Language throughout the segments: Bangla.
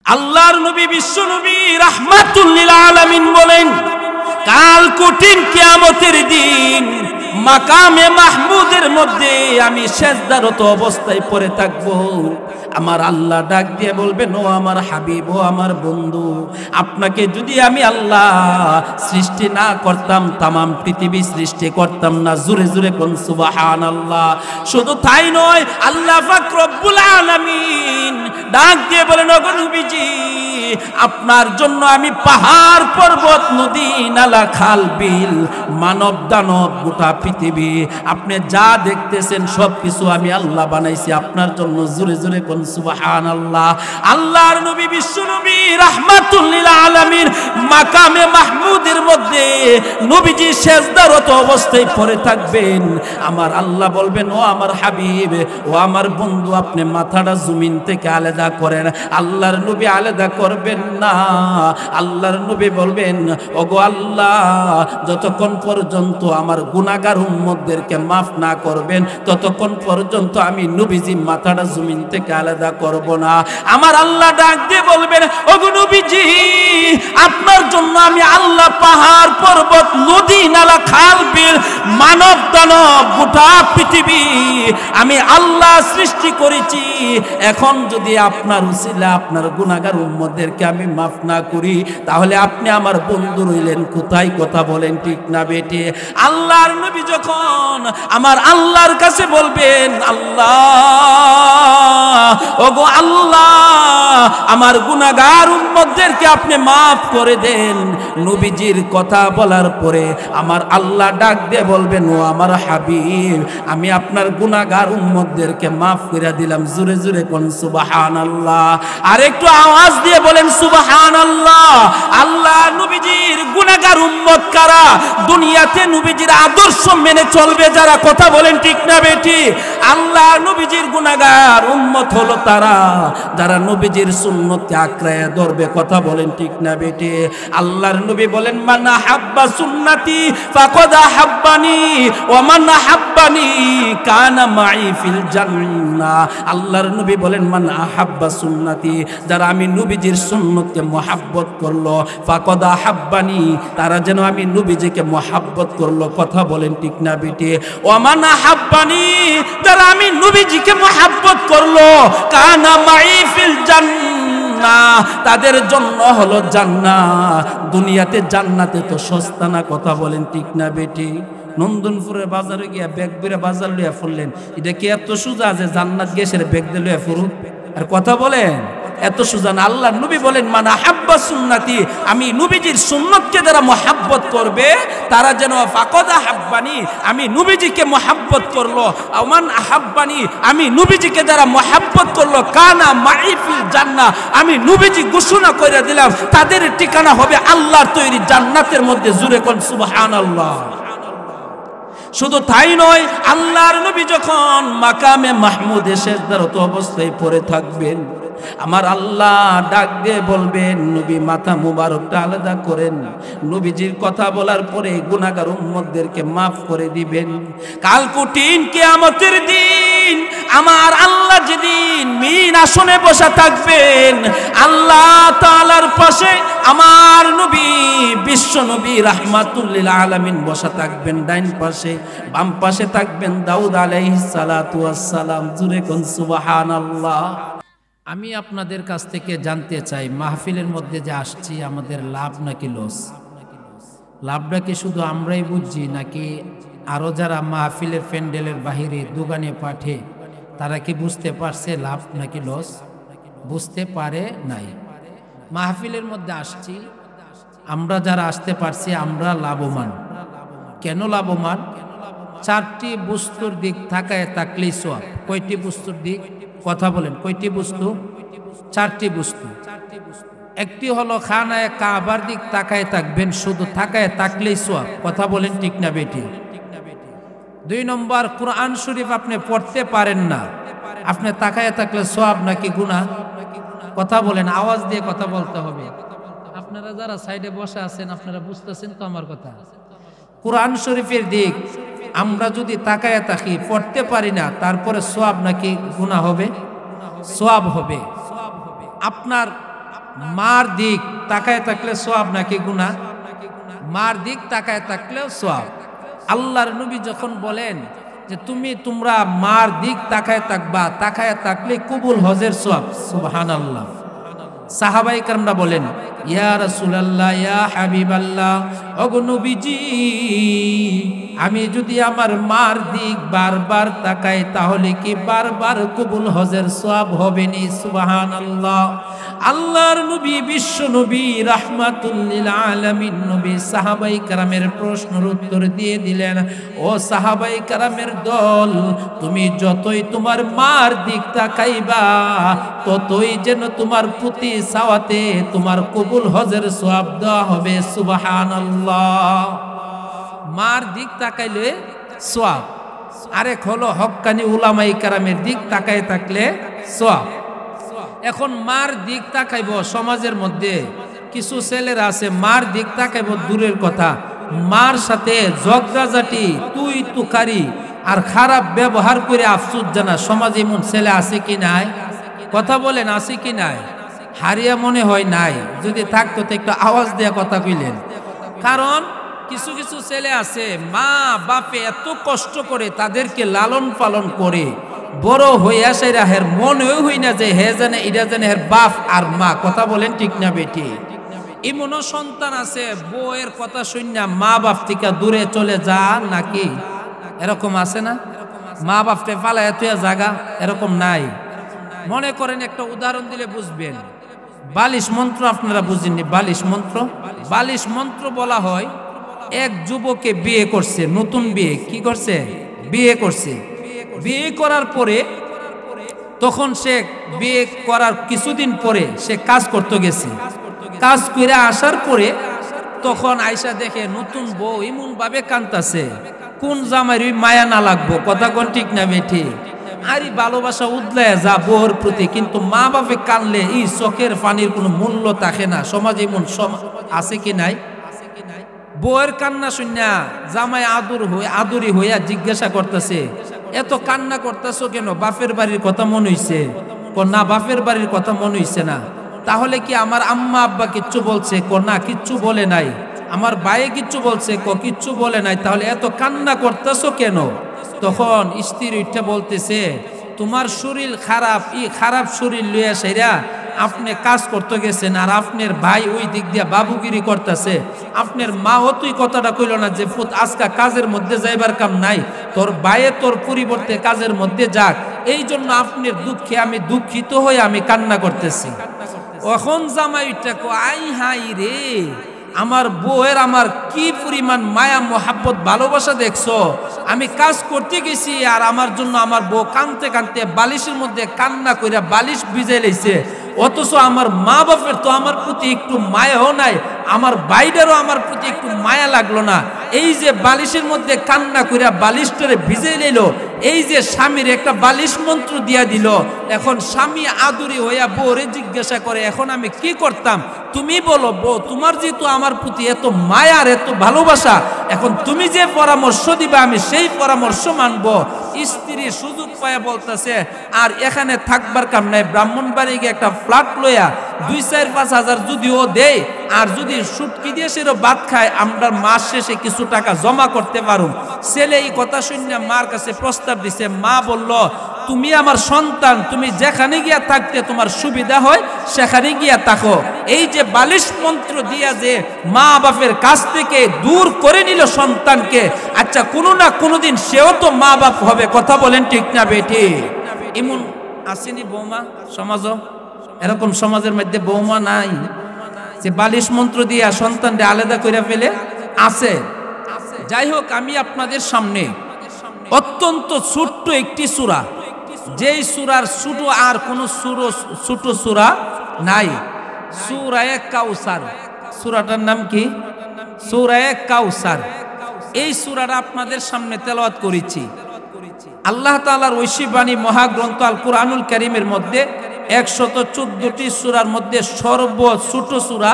আল্লাহর নবী বিশ্ব নবী রাহমাতুল লিল আলামিন বলেন, কাল কঠিন কিয়ামতের দিন মাকামে মাহমুদের মধ্যে আমি সিজদারত অবস্থায় পড়ে থাকব। আমার আল্লাহ ডাক দিয়ে বলবেন, ও আমার হাবিব, ও আমার বন্ধু, আপনাকে যদি আমি আল্লাহ সৃষ্টি না করতাম, তামাম পৃথিবী সৃষ্টি করতাম না। জোরে জোরে কোন সুবহানাল্লাহ। শুধু তাই নয়, আল্লাহ পাক রব্বুল আলামিন ডাক দিয়ে বলেন, ও নবীজি, আপনার জন্য আমি পাহাড় পর্বত নদী নালা খাল বিল মানব দানব গোটা পৃথিবী আপনি যা দেখতেছেন সবকিছু আমি আল্লাহ বানাইছি আপনার জন্য। জোরে জোরে কোন সুবহানাল্লাহ। আল্লাহর নবী বিশ্ব নবী রাহমাতুল লিল আলামিন মাকামে মাহমুদের মধ্যে নবীজি সিজদারত অবস্থায় পড়ে থাকবেন। আমার আল্লাহ বলবেন, ও আমার হাবিব, ও আমার বন্ধু, আপনি মাথাটা জমিন থেকে আলাদা করেন। আল্লাহর নবী আলাদা করবেন না। আল্লাহর নবী বলবেন, ওগো আল্লাহ, যতক্ষণ পর্যন্ত আমার গুনাহগার উম্মতদেরকে মাফ না করবেন ততক্ষণ পর্যন্ত আমি নবীজি মাথাটা জমিন থেকে আলাদা করব না। আমার আল্লাহ ডাক দিয়ে বলবেন, ওগো নবীজি, আপনার জন্য আমি আল্লাহ পাহাড় পর্বত নদী নালা খাল বিল মানব দানব গোটা পৃথিবী আমি আল্লাহ সৃষ্টি করেছি। এখন যদি আপনার উসিলা আপনার গুনাহগার উম্মতদেরকে আমি মাফ না করি, তাহলে আপনি আমার বন্ধু রইলেন কোথায়? কথা বলেন ঠিক না বেটে? আল্লাহর নবী যখন আমার আল্লাহর কাছে বলবেন, আল্লাহ, ওগো আল্লাহ, আমার গুনাহগার উম্মতদেরকে আপনি মাফ করে দেন। নবীজির কথা বলার পরে আমার আল্লাহ ডাক দিয়ে বলবেন, ও আমার হাবিব, আমি আপনার গুনাহগার উম্মতদেরকে মাফ করে দিলাম। জোরে জোরে কোন সুবহানাল্লাহ। আর একটু আওয়াজ দিয়ে বলেন সুবহানাল্লাহ। আল্লাহ নবীজির গুনাহগার উম্মত কারা? দুনিয়াতে নবীজির আদর্শ মেনে চলবে যারা। কথা বলেন ঠিক না বেটি? আল্লাহ নবীজির গুনাহগার উম্মত হলো তারা যারা নবীজির সুন্নতকে আঁকড়ায় ধরবে। কথা বলেন ঠিক না বেটি? আল্লাহর নবী বলেন, মান আহাব্বা সুন্নতি ফাকাদ আহাব্বানি ওয়া মান আহাব্বানি কানা মাই ফিল জান্নাহ। আল্লাহর নবী বলেন, মান আহাব্বা সুন্নতি, যারা আমি নবীজির সুন্নতকে মহব্বত করলো, ফাকাদ আহাব্বানি, তারা যেন আমি নবীজিকে মহব্বত করলো। কথা বলেন ঠিক না বেটি? ওয়া মান আহাব্বানি, যারা আমি নবীজিকে মহব্বত করলো, কানা মাই ফিল জান্নাহ, তাদের জন্য হলো জান্নাত। দুনিয়াতে জান্নাতে তো সস্তা না। কথা বলেন ঠিক না বেটি? নন্দনপুরের বাজারে গিয়া ব্যাগ বেড়ে বাজার লইয়া ফুরলেন, এটা কি এত সোজা যে জান্নাত গ্যাসের ব্যাগ দিয়ে লইয়া ফুরুক? আর কথা বলেন এত সোজা না। আল্লাহ নবী বলেন, মান আহাব্বা সুন্নতি, আমি নবীজির সুন্নতকে যারা মহব্বত করবে তারা যেন ফাকাদ আহাব্বানি, আমি নবীজিকে মহব্বত করলো, মান আহাব্বানি, আমি নবীজিকে যারা মহব্বত করলো, কানা মাই ফিল জান্নাহ, আমি নবীজি ঘোষণা করে দিলাম তাদের ঠিকানা হবে আল্লাহর তৈরি জান্নাতের মধ্যে। জোরে কোন সুবহানাল্লাহ। শুধু তাই নয়, আল্লাহর নবী যখন মাকামে মাহমুদে সিজদারত অবস্থায় পড়ে থাকবেন, আমার আল্লাহ ডাক দিয়ে বলবেন, নবী মাথা মুবারকটা আলাদা করেন। নবীজির কথা বলার পরে গুনাহগার উম্মতদেরকে মাফ করে দিবেন। কাল কঠিন কিয়ামতের দিন আমার আল্লাহ যেদিন মিন আসনে বসা থাকবেন, আল্লাহ তাআলার পাশে আমার নবী বিশ্ব নবী রাহমাতুল লিল আলামিন বসা থাকবেন। ডাইন পাশে বাম পাশে থাকবেন দাউদ আলাইহিস সালাতু ওয়াস সালাম। জোরে কোন সুবহানাল্লাহ। আমি আপনাদের কাছ থেকে জানতে চাই, মাহফিলের মধ্যে যে আসছি আমাদের লাভ নাকি লস? লাভটা কি শুধু আমরাই বুঝছি, নাকি আরো যারা মাহফিলের প্যান্ডেলের বাহিরে দোকানে পাঠে তারা কি বুঝতে পারছে লাভ নাকি লস? বুঝতে পারে নাই। মাহফিলের মধ্যে আসছি আমরা, যারা আসতে পারছি আমরা লাভবান। কেন লাভবান? চারটি বস্তুর দিক থাকায় তাকলেই সওয়াব। কয়টি বস্তুর দিক? কথা বলেন, কয়টি বস্তু? চারটি বস্তু। একটি হলো খানায়ে কাবার দিক তাকায় থাকবেন, শুধু তাকায় থাকলেই সওয়াব। কথা বলেন ঠিক না বেটি? 2 নম্বর, কোরআন শরীফ আপনি পড়তে পারেন না, আপনি তাকায় থাকলে সওয়াব নাকি গুনাহ? কথা বলেন, আওয়াজ দিয়ে কথা বলতে হবে। আপনারা যারা সাইডে বসে আছেন আপনারা বুঝতেছেন তো আমার কথা? কোরআন শরীফের দিক আমরা যদি তাকায় থাকি, পড়তে পারি না, তারপরে সওয়াব নাকি গুনাহ হবে? সওয়াব হবে। আপনার মার দিক তাকায় থাকলে সওয়াব নাকি গুনাহ? মার দিক তাকায় থাকলেও সওয়াব। আল্লাহর নবী যখন বলেন যে তোমরা মার দিক তাকায় থাকবা, তাকায় থাকলে কবুল হজের সওয়াব। সুবহানাল্লাহ। সাহাবায়ে কেরামরা বলেন, ইয়া রাসূলুল্লাহ, ইয়া হাবিবাল্লাহ, ওগো নবীজি, আমি যদি আমার মার দিক বারবার তাকাই তাহলে কি বারবার কবুল হজের সওয়াব হবে নি? সুবহানাল্লাহ। আল্লাহর নবী, বিশ্ব নবী, রাহমাতুল লিল আলামিন নবী সাহাবায়ে কেরামের প্রশ্নের উত্তর দিয়ে দিলেন, ও সাহাবায়ে কেরামের দল, তুমি যতই তোমার মার দিক তাকাইবা ততই যেন তোমার প্রতি সাওয়াতে তোমার কবুল হজের সওয়াব দেওয়া হবে। সুবহানাল্লাহ। মার দিক তাকাইলে সওয়াব, আরেক হলো হক্কানি উলামায়ে কেরামের দিক তাকায় থাকলে সওয়াব। এখন মার দিক তাকাইব, সমাজের মধ্যে কিছু ছেলেরা আছে মার দিক তাকাইব দূরের কথা, মার সাথে ঝগড়াঝাটি, তুই তুকারি আর খারাপ ব্যবহার করে আফসোস জানা সমাজে এমন ছেলে আছে কি নাই? কথা বলেন, আছে কি নাই? হারিয়া মনে হয় নাই। যদি থাকতো তো একটু আওয়াজ দেয়া কথা কইলেন। কারণ কিছু কিছু ছেলে আছে মা বাপে এত কষ্ট করে তাদেরকে লালন পালন করে বড় হইয়া সেরা হের মনে হই না যে হে জানে এটা জানে হের বাপ আর মা। কথা বলেন ঠিক না বেটি? এমনও সন্তান আছে বউয়ের কথা শুননা মা বাপ থেকে দূরে চলে যা, নাকি এরকম আছে না? মা বাপকে ফালায় তুই জাগা, এরকম নাই? মনে করেন একটা উদাহরণ দিলে বুঝবেন। বালিশ মন্ত্র আপনারা বুঝেননি? বালিশ মন্ত্র, বালিশ মন্ত্র বলা হয় এক যুবকে বিয়ে করছে, নতুন বিয়ে, কি করছে? বিয়ে করছে। বিয়ে করার পরে তখন সে বিয়ে করার কিছুদিন পরে সে কাজ করতে গেছে। কাজ করে আসার পরে তখন আয়সা দেখে নতুন বউ এমন ভাবে কাঁদতাছে, কোন জামাই মায়া না লাগবো? কথা কোন ঠিক না বেঠি? আরে ভালোবাসা উদলায় যা বউর প্রতি, কিন্তু মা বাপে কানলে এই চোখের পানির কোনো মূল্য থাকে না। সমাজে এমন আছে কি নাই? বউয়ের কান্না শুনিয়া জামাই আদুরি হইয়া জিজ্ঞাসা করতেছে, এত কান্না করতেছো কেন? বাপের বাড়ির কথা মনে হইছে? না, বাপের বাড়ির কথা মনে হইছে না। তাহলে কি আমার আম্মা আব্বা কিচ্ছু বলছে? না, কিচ্ছু বলে নাই। আমার ভাইয়ে কিচ্ছু বলছে? কিচ্ছু বলে নাই। তাহলে এত কান্না করতেছো কেন? তখন স্ত্রী উঠে বলতেছে, তোমার শরীর খারাপ, খারাপ শরীর লইয়া সেরা আপনি কাজ করতে গেছেন, আর আপনার ভাই ওই দিক দিয়া বাবুগিরি করতেছে। আপনার মা ও তুই কথাটা কইল না যে পুত আজকা কাজের মধ্যে যাইবার কাম নাই, তোর ভাইয়ে তোর পরিবর্তে কাজের মধ্যে যাক, এই জন্য আপনার দুঃখে আমি দুঃখিত হয়ে আমি কান্না করতেছি। এখন জামাইটা কো, আই হাই রে, আমার বউয়ের আমার কি পরিমাণ মায়া মোহাব্বত ভালোবাসা দেখছো। আমি কাজ করতে গেছি আর আমার জন্য আমার বউ কানতে কানতে বালিশের মধ্যে কান্না কইরা বালিশ ভিজে লইছে, অথচ আমার মা বাপের তো আমার প্রতি একটু মায়াও নাই, আমার বাইরেরও আমার প্রতি একটু মায়া লাগলো না। এই যে বালিশের মধ্যে কান্না কইরা বালিশটারে ভিজে লইল, এই যে স্বামীর একটা বালিশ মন্ত্র দিয়া দিল। এখন স্বামী আদুরি হইয়া বউরে জিজ্ঞাসা করে, এখন আমি কি করতাম? তুমি বলো বউ, তোমার যেহেতু আমার প্রতি এত মায়া আর এত ভালোবাসা, এখন তুমি যে পরামর্শ দিবা আমি সেই পরামর্শ মানবো। স্ত্রী সুযোগ পায়া বলতেছে, আর এখানে থাকবার কাম নাই, ব্রাহ্মণবাড়ি গিয়ে একটা ফ্ল্যাট লইয়া 2-4-5 হাজার যদিও দেয়, আর যদি সুটকি দিয়ে সেরো ভাত খায়, আমরা মাস শেষে কিছু টাকা জমা করতে পারো। ছেলে এই কথা শুনে মার কাছে প্রস্তাব দিছে। মা বলল, তুমি আমার সন্তান, তুমি যেখানে গিয়া থাকতে তোমার সুবিধা হয় সেখানে গিয়া থাকো। এই যে বালিশ মন্ত্র দিয়া যে মা বাপের কাছ থেকে দূর করে নিল সন্তানকে, আচ্ছা কোনো না কোনোদিন সেও তো মা বাপ হবে। কথা বলেন ঠিক না বেটি? এমন আসেনি বৌমা সমাজও? এরকম সমাজের মধ্যে বৌমা নাই যে বালিশ মন্ত্র দিয়া সন্তানকে আলাদা করে ফেলে? আছে। যাই হোক, আমি আপনাদের সামনে অত্যন্ত ছোট্ট একটি সূরা, যেই সূরার ছোট আর কোন ছোট সূরা নাই, সূরা কাউসার। সূরাটার নাম কি? সূরা কাউসার। এই সূরাটা আপনাদের সামনে তেলাওয়াত করেছি। আল্লাহ তাআলার ঐশী বাণী মহাগ্রন্থ আল কুরআনুল কারীমের মধ্যে 114টি সূরার মধ্যে সর্বছোট সূরা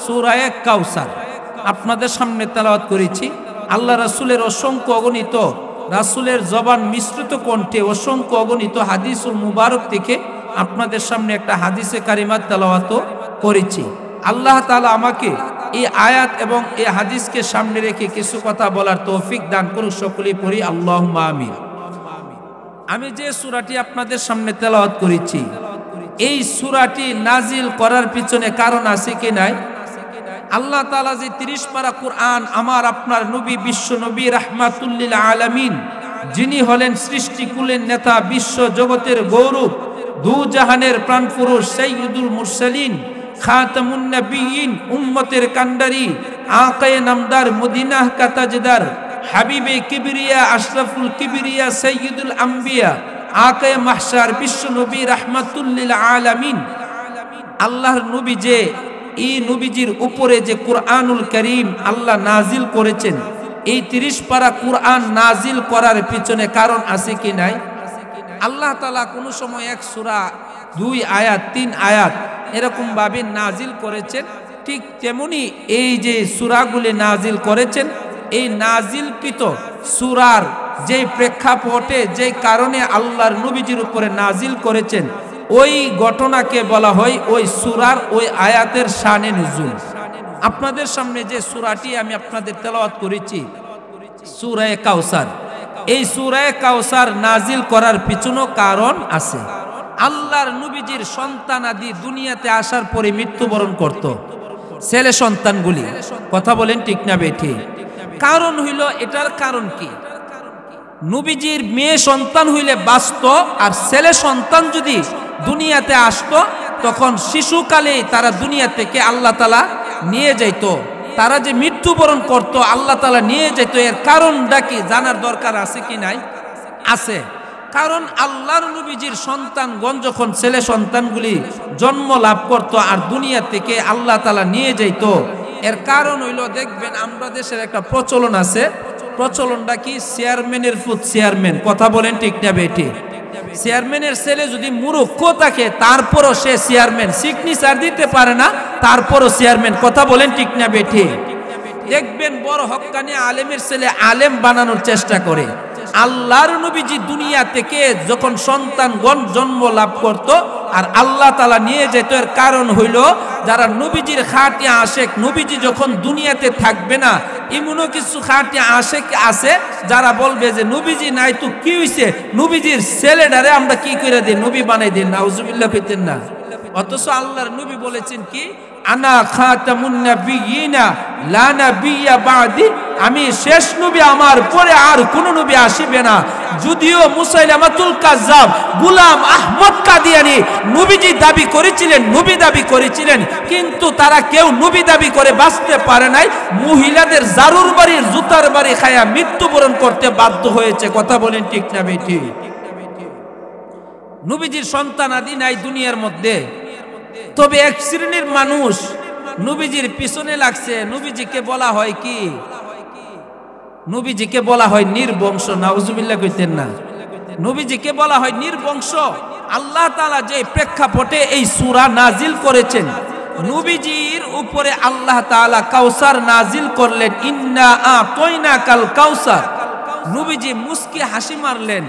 সূরা কাউসার আপনাদের সামনে তেলাওয়াত করেছি। আল্লাহ রাসূলের অসংখ্য অগণিত রাসূলের জবান মিশ্রিত কণ্ঠে অসংখ্য অগণিত হাদিসুল মুবারক থেকে আপনাদের সামনে একটা হাদিসে কারিমাত তেলাওয়াত করেছি। আল্লাহ তাআলা আমাকে এই আয়াত এবং এই হাদিসকে সামনে রেখে কিছু কথা বলার তৌফিক দান করুন। সকলেই পড়ি আল্লাহুম্মা আমিন। আমি যে সূরাটি আপনাদের সামনে তেলাওয়াত করেছি, এই সূরাটি নাজিল করার পিছনে কারণ আছে কি নাই? আল্লাহ তাআলা যে 30 পারা কুরআন আমার আপনার নবী, বিশ্ব নবী রাহমাতুল লিল আলামিন, যিনি হলেন সৃষ্টিকুলের নেতা, বিশ্ব জগতের গৌরব, দু জাহানের প্রাণপুরুষ, সাইয়্যিদুল মুরসালিন, খাতামুন নবিয়্যিন, উম্মতের কান্ডারি, আকায়ে নামদার, মদিনাহ কা তাজদার, হাবিবে কিবরিয়া, আশরাফুল কিবরিয়া, সাইয়্যিদুল আম্বিয়া, আকায়ে মাহশার, বিশ্ব নবী রাহমাতুল লিল আলামিন। আল্লাহর নবী যে এই নবীজির উপরে যে কুরআনুল কারীম আল্লাহ নাজিল করেছেন, এই 30 পারা কুরআন নাজিল করার পিছনে কারণ আছে কি নাই? আল্লাহ তাআলা কোনো সময় এক সূরা 2 আয়াত 3 আয়াত এরকম ভাবে নাজিল করেছেন, ঠিক তেমনি এই যে সূরাগুলি নাজিল করেছেন, এই নাজিলকৃত সূরার যে প্রেক্ষাপটে যে কারণে আল্লাহর নবীজির উপরে নাজিল করেছেন, ওই ঘটনাকে বলা হয় ওই সূরার ওই আয়াতের শানে নুজুল। আপনাদের সামনে যে সূরাটি আমি আপনাদের তেলাওয়াত করেছি, সূরা কাউসার, এই সূরা কাউসার নাজিল করার পিছনেও কারণ আছে। আল্লাহর নবীজির সন্তানাদি দুনিয়াতে আসার পরে মৃত্যুবরণ করত, ছেলে সন্তানগুলি। কথা বলেন ঠিক না বেঠি? কারণ হইল, এটার কারণ কি? নবীজির মেয়ে সন্তান হইলে বাঁচত, আর ছেলে সন্তান যদি দুনিয়াতে আসতো তখন শিশুকালে তারা দুনিয়া থেকে আল্লাহ তাআলা নিয়ে যাইত। তারা যে মৃত্যুবরণ করত আল্লাহ তাআলা নিয়ে যেত। এর কারণটা কি জানার দরকার আছে কি নাই? আছে। কারণ আল্লাহর নবীজির সন্তানগণ যখন ছেলে সন্তানগুলি জন্ম লাভ করত আর দুনিয়া থেকে আল্লাহ তাআলা নিয়ে যাইত, এর কারণ হইল, দেখবেন আমরা দেশের একটা প্রচলন আছে। প্রচলনটা কি? চেয়ারম্যানের ফুত চেয়ারম্যান। কথা বলেন ঠিক না বেটি? চেয়ারম্যানের ছেলে যদি মূর্খ থাকে তারপরও সে চেয়ারম্যান, সিগনেচার দিতে পারে না, তারপরও চেয়ারম্যান। কথা বলেন ঠিক না বেটি? দেখবেন বড় হক্কানি আলেমের ছেলে আলেম বানানোর চেষ্টা করে। আল্লাহর নবীজি দুনিয়া থেকে যখন সন্তানগণ জন্ম লাভ করত আর আল্লাহ তাআলা নিয়ে যেত, এর কারণ হইল যারা নবীজির খাঁটি আশেক, নবীজি যখন দুনিয়াতে থাকবে না, এমনও কিছু খাঁটি আশেক আছে যারা বলবে যে নবীজি নাই তো কি হইছে, নবীজির ছেলেটারে আমরা কি করে দিই, নবী বানাই দিই। নাউজুবিল্লাহ কইতেন না? অথচ আল্লাহর নবী বলেছেন কি, আনা খাতামুন নাবিয়িনা লা নাবিয়্যা বাদি, আমি শেষ নবী, আমার পরে আর কোন নবী আসিবে না। যদিও মুসাইলামাতুল কাজ্জাব, গোলাম আহমদ কাদিয়ানী নবীজি দাবি করেছিলেন, নবী দাবি করেছিলেন, কিন্তু তারা কেউ নবী দাবি করে বাঁচতে পারে নাই। মহিলাদের জারুর বাড়ির জুতার বাড়ি খায়া মৃত্যুবরণ করতে বাধ্য হয়েছে। কথা বলেন ঠিক না বেটি? নবীজির সন্তান আদি নাই দুনিয়ার মধ্যে, তবে এক শ্রেণীর মানুষ নবীজির পিছনে লাগছে। নবীজিকে বলা হয় কি? নবীজিকে বলা হয় নির্বংশ। নাউজুবিল্লাহ কইতেন না? নবীজিকে বলা হয় নির্বংশ। আল্লাহ তাআলা যে প্রেক্ষাপটে এই সূরা নাজিল করেছেন, নবীজির উপরে আল্লাহ তাআলা কাউসার নাজিল করলেন, ইন্না আতাইনাকাল কাউসার। নবীজি মুস্কি হাসি মারলেন।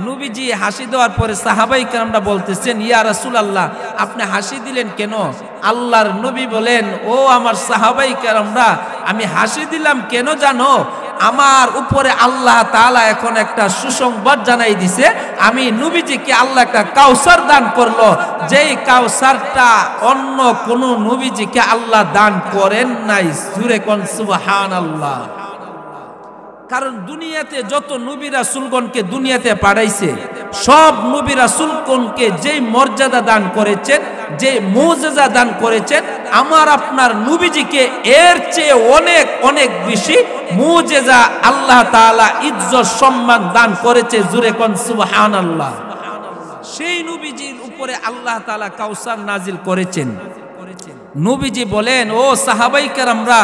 নবীজি হাসি দেওয়ার পরে সাহাবাই কেরামরা বলতেছেন, ইয়া রাসূলুল্লাহ, আপনি হাসি দিলেন কেন? আল্লাহর নবী বলেন, ও আমার সাহাবাই কেরামরা, আমি হাসি দিলাম কেন জানো? আমার উপরে আল্লাহ তাআলা এখন একটা সুসংবাদ জানাই দিছে, আমি নবীজিকে আল্লাহ একটা কাউসার দান করলো, যেই কাউসারটা অন্য কোন নবীজিকে আল্লাহ দান করেন নাই। জোরে কোন সুবহানাল্লাহ। কারণ দুনিয়াতে যত নবী রাসূলগণকে দুনিয়াতে পাঠাইছে, সব নবী রাসূলগণকে যেই মর্যাদা দান করেছেন, যে মুজিজা দান করেছেন, আমার আপনার নবীজিকে এর চেয়ে অনেক অনেক বেশি মুজিজা আল্লাহ তাআলা ইজ্জত সম্মান দান করেছে। জোরে কোন সুবহানাল্লাহ। সেই নবীজির উপরে আল্লাহ তাআলা কাউসার নাজিল করেছেন। নবীজি বলেন, ও সাহাবায়ে কেরামরা,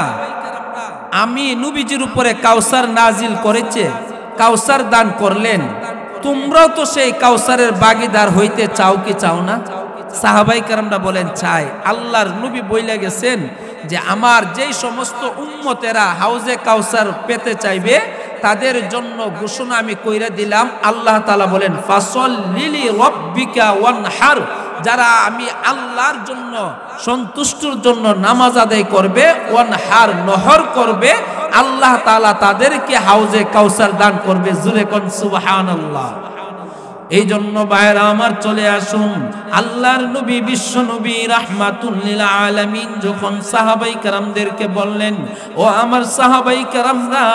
আমি নবীজির উপরে কাউসার নাজিল করেছে, কাউসার দান করলেন, তোমরাও তো সেই কাউসারের ভাগীদার হইতে চাও কি চাও না? সাহাবায়ে কেরামরা বলেন, চাই। আল্লাহর নবী বইলা গেছেন যে আমার যেই সমস্ত উম্মতেরা হাউজে কাউসার পেতে চাইবে তাদের জন্য ঘোষণা আমি কইরা দিলাম। আল্লাহ তাআলা বলেন, ফাসল্লি লিরাব্বিকা ওয়ানহার, যারা আমি আল্লাহর জন্য সন্তুষ্টর জন্য নামাজ আদায় করবে, ওয়ানহার নহর করবে, আল্লাহ তাআলা তাদেরকে হাউজে কাউসার দান করবে। জোরে কোন সুবহানাল্লাহ। এই জন্য ভাইরা আমার চলে আসুন, আল্লাহর নবী বিশ্ব নবী রাহমাতুল লিল আলামিন যখন সাহাবাই কেরামদেরকে বললেন, ও আমার সাহাবাই কেরামরা,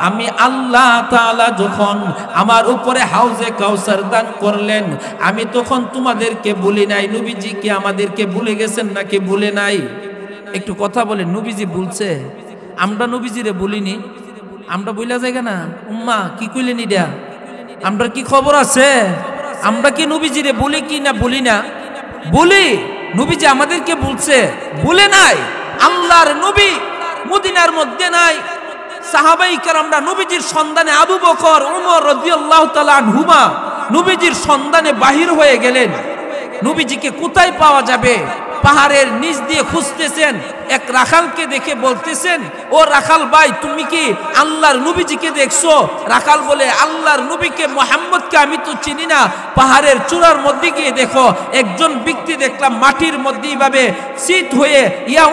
আমি আল্লাহ তাআলা যখন আমার উপরে হাউজে কাউসার দান করলেন, আমি তখন তোমাদেরকে বলি নাই। নবীজি কি আমাদেরকে ভুলে গেছেন নাকি ভুলে নাই? একটু কথা বলেন, নবীজি ভুলছে? আমরা নবীজিরে বলিনি? আমরা বইলা যাই না উম্মা কি কইলেন এটা? আমরা কি খবর আছে? আমরা কি নবীজিরে বলি কি না বলি না? বলি। নবীজি আমাদেরকে বলছে, বলে নাই। আল্লাহর নবী মদিনার মধ্যে নাই, সাহাবাই কেরামরা নবীজির সন্ধানে, আবু বকর ওমর রাদিয়াল্লাহু তাআলা আনহুমা নবীজির সন্ধানে বাহির হয়ে গেলেন। নবীজিকে কোথায় পাওয়া যাবে? পাহাড়ের নিচ দিয়ে খুঁজতেছেন। এক রাখালকে দেখে বলতেছেন, ও রাখাল ভাই, তুমি কি আল্লাহর নবীজিকে দেখছো? রাখাল বলে, আল্লাহর নবীকে মুহাম্মদকে আমি তো চিনি না। পাহাড়ের চূড়ার মধ্যে গিয়ে দেখো, একজন ব্যক্তি দেখলাম মাটির মধ্যে এইভাবে শীত হয়ে ইয়া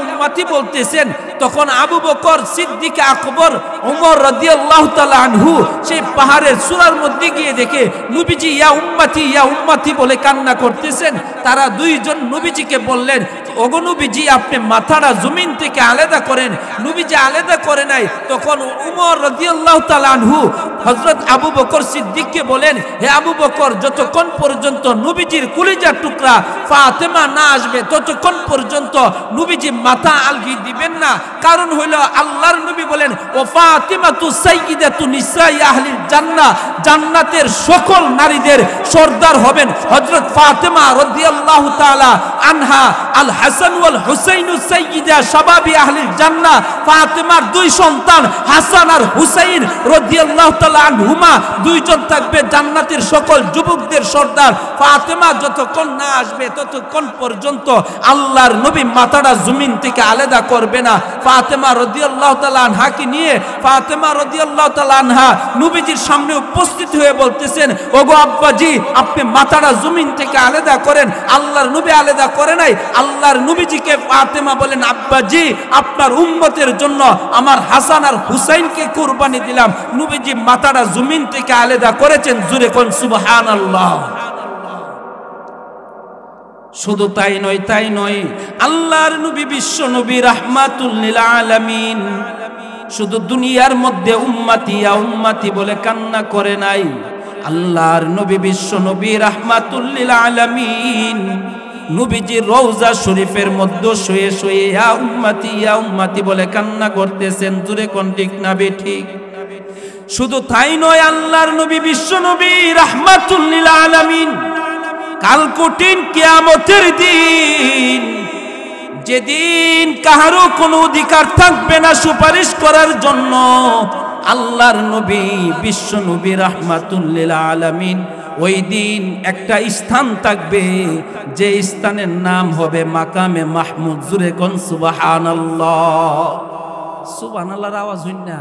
উম্মতি বলতেছেন। তখন আবু বকর, সিদ্দিক আকবর, ওমর রাদিয়াল্লাহু তাআলা আনহু সেই পাহাড়ের চূড়ার মধ্যে গিয়ে দেখে নবীজি ইয়া উম্মতি বলে কান্না করতেছেন। তারা দুইজন নবীজিকে বললেন, ওগো নবীজি, আপনি মাথাটা জমিন থেকে আলাদা করেন। নবীজি আলাদা করে নাই। তখন উমর রাদিয়াল্লাহু তাআলা আনহু হযরত আবু বকর সিদ্দিককে বলেন, হে আবু বকর, যতক্ষণ পর্যন্ত নবীজির কলিজার টুকরা ফাতেমা না আসবে ততক্ষণ পর্যন্ত নবীজি মাথা আলগি দিবেন না। কারণ হইল আল্লাহর নবী বলেন, ও ফাতিমাতু সাইয়্যিদাতু নিসাই আহলিল জান্নাহ, জান্নাতের সকল নারীদের সর্দার হবেন হযরত ফাতেমা রাদিয়াল্লাহু তাআলা আনহা। আল হাসান ওয়াল হুসাইন সাইয়্যিদা শাবাবি আহলিল জান্নাহ, ফাতেমার দুই সন্তান হাসান আর হুসাইন রাদিয়াল্লাহু তাআলা আনহুমা দুইজন থাকবে জান্নাতের সকল যুবকদের সর্দার। ফাতেমা যতক্ষণ না আসবে ততক্ষণ পর্যন্ত আল্লাহর নবী মাথাটা জমিন থেকে আলাদা করবে না। ফাতেমা রাদিয়াল্লাহু তাআলা আনহাকে নিয়ে ফাতেমা রাদিয়াল্লাহু তাআলা আনহা নবীজির সামনে উপস্থিত হয়ে বলতেছেন, ওগো আব্বাজি, আপনি মাথাটা জমিন থেকে আলাদা করেন। আল্লাহর নবী আলাদা করে নাই। আল্লাহর নবীজিকে ফাতেমা বলেন, আব্বাজি, আপনার উম্মতের জন্য আমার হাসান আর হুসাইনকে কুরবানি দিলাম। নবীজি মাথাটা জমিন থেকে আলাদা করেছেন। জোরে কোন সুবহানাল্লাহ। শুধু তাই নয়, আল্লাহর নবী বিশ্ব নবী রাহমাতুল লিল আলামিন শুধু দুনিয়ার মধ্যে উম্মতি বলে কান্না করে নাই। আল্লাহর নবী বিশ্ব নবী রাহমাতুল লিল আলামিন নবীজি রওজা শরীফের মধ্যে শুয়ে শুয়ে ইয়া উম্মতি বলে কান্না করতেছেন। জোরে কোন ঠিক না বেঠিক? শুধু তাই নয়, আল্লাহর নবী বিশ্ব নবী রাহমাতুল লিল আলামিন কাল কঠিন কিয়ামতের দিন, যেদিন কাহারও কোনো অধিকার থাকবে না সুপারিশ করার জন্য, আল্লাহর নবী বিশ্ব নবী রাহমাতুল লিল আলামিন ওই দিন একটা স্থান থাকবে, যে স্থানের নাম হবে মাকামে মাহমুদ। জোরে কোন সুবহানাল্লাহ। সুবহানাল্লাহর আওয়াজ হইন না?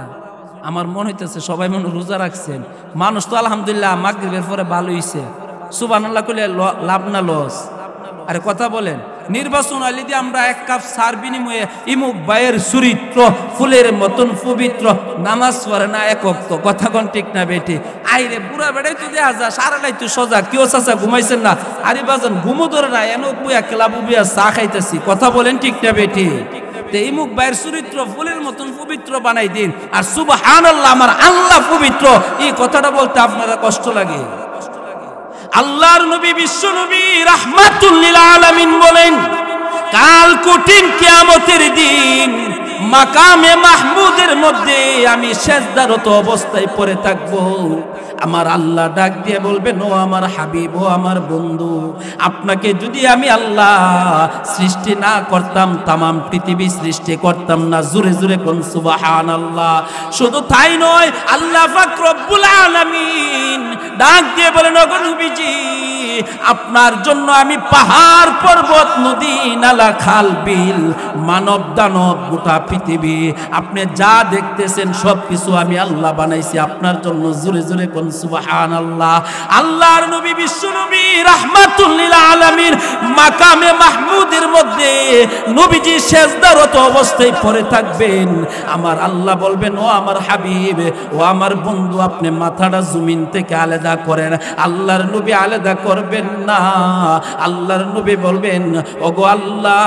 আমার মনে হইতেছে সবাই মনে রোজা রাখছেন। মানুষ তো আলহামদুলিল্লাহ মাগরিবের পরে ভালো হইছে। সুবহানাল্লাহ কইলে লাভ না লস? আরে কথা বলেন। নির্বাচন আলী দিয়ে আমরা এক কাপ সার বিনিময়ে ইমুক ভাইয়ের চরিত্র ফুলের মতন পবিত্র, নামাজ পড়ে না এক ওয়াক্ত। কথা কোন ঠিক না বেটি? আইরে বুড়া বেড়াই তো দেখা যা সারাটাই তো সজা। কেউ চাচা ঘুমাইছেন না? আরে বাজান ঘুমো ধরে না, এন বুয়া ক্লাব বুয়া চা খাইতেছি। কথা বলেন ঠিক না বেটি? ইমুক ভাইয়ের চরিত্র ফুলের মতন পবিত্র বানাই দিন। আর সুবহানাল্লাহ, আমার আল্লাহ পবিত্র, এই কথাটা বলতে আপনারা কষ্ট লাগে? আল্লাহর নবী বিশ্ব নবী রাহমাতুল লিল আলামিন বলেন, কাল কঠিন কিয়ামতের দিন মাকামে মাহমুদের মধ্যে আমি সেজদারত অবস্থায় পড়ে থাকবো। আমার আল্লাহ ডাক দিয়ে বলবেন, ও আমার হাবিব, ও আমার বন্ধু, আপনাকে যদি আমি আল্লাহ সৃষ্টি না করতাম তামাম পৃথিবী সৃষ্টি করতাম না। জোরে জোরে কোন সুবহানাল্লাহ। শুধু তাই নয়, আল্লাহ পাক রব্বুল আলামিন ডাক দিয়ে বলেন, ও নবীজি, আপনার জন্য আমি পাহাড় পর্বত নদী নালা খাল বিল মানব দানব গোটা পৃথিবী আপনি যা দেখতেছেন সবকিছু আমি আল্লাহ বানাইছি আপনার জন্য। জোরে জোরে কোন সুবহানাল্লাহ। আল্লাহর নবী বিশ্ব নবী রাহমাতুল লিল আলামিন মাকামে মাহমুদের মধ্যে নবীজি সিজদারত অবস্থায় পড়ে থাকবেন। আমার আল্লাহ বলবেন, ও আমার হাবিব, ও আমার বন্ধু, আপনি মাথাটা জমিন থেকে আলাদা করেন। আল্লাহর নবী আলাদা করবেন না। আল্লাহর নবী বলবেন, ওগো আল্লাহ,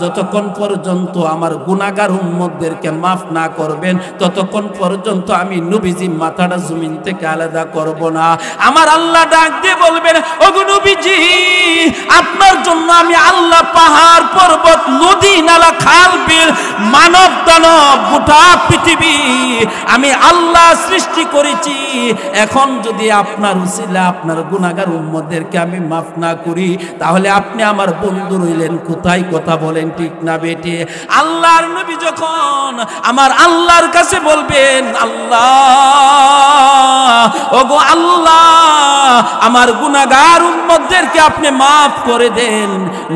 যতক্ষণ পর্যন্ত আমার গুনাহগার উম্মতদেরকে মাফ না করবেন ততক্ষণ পর্যন্ত আমি নবীজি মাথাটা জমিন থেকে আলাদা করব না। আমার আল্লাহ ডাক দিয়ে বলবেন, ওগো নবীজি, আপনার জন্য আমি আল্লাহ পাহাড় পর্বত নদী নালা খাল বিল মানব দানব গোটা পৃথিবী আমি আল্লাহ সৃষ্টি করেছি। এখন যদি আপনার উসিলা আপনার গুনাহগার উম্মতদেরকে আমি মাফ না করি তাহলে আপনি আমার বন্ধু রইলেন কোথায়? কথা বলেন ঠিক না বেটে? আল্লাহর নবী যখন আমার আল্লাহর কাছে বলবেন, আল্লাহ, ওগো আল্লাহ, আমার গুনাহগার উম্মতদেরকে আপনি মাফ করে দেন।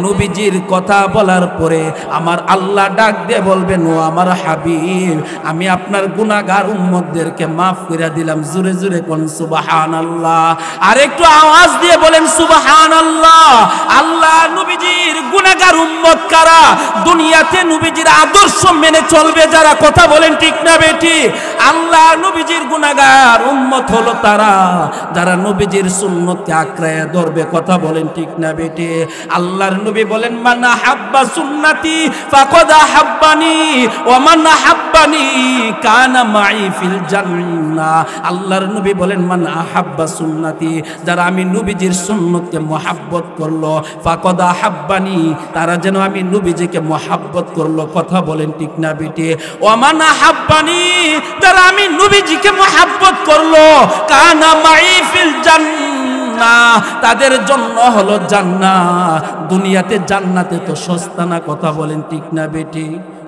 নবীজির কথা বলার পরে আমার আল্লাহ ডাক দিয়ে বলবেন, ও আমার হাবিব, আমি আপনার গুনাহগার উম্মতদেরকে মাফ করে দিলাম। জোরে জোরে কোন সুবহানাল্লাহ। আর একটু আওয়াজ দিয়ে বলেন সুবহানাল্লাহ। আল্লাহ নবীজির গুনাহগার উম্মত কারা? দুনিয়াতে নবীজির আদর্শ মেনে চলবে যারা। কথা বলেন ঠিক না বেটি? আল্লাহ নবীজির গুনাহগার উম্মত হলো তারা যারা নবীজির সুন্নতকে আঁকড়ায় ধরবে। কথা বলেন ঠিক না বেটি? আল্লাহর নবী বলেন, মান আহাব্বা সুন্নতি ফাকাদ আহাব্বানি ওয়া মান আহাব্বানি কানা মাই ফিল জান্নাহ। আল্লাহর নবী বলেন, মান আহাব্বা সুন্নতি, যারা আমি নবীজির সুন্নতকে মহব্বত করলো, ফাকাদ আহাব্বানি, তারা যেন আমি নবীজিকে মহব্বত করলো। কথা বলেন ঠিক না বেটি? ওয়া মান আহাব্বানি, যারা আমি নবীজিকে মহব্বত করলো, কানা মাই ফিল জান্নাহ, তাদের জন্য হলো জান্নাত। দুনিয়াতে জান্নাতে তো সস্তা না। কথা বলেন ঠিক না বেটি?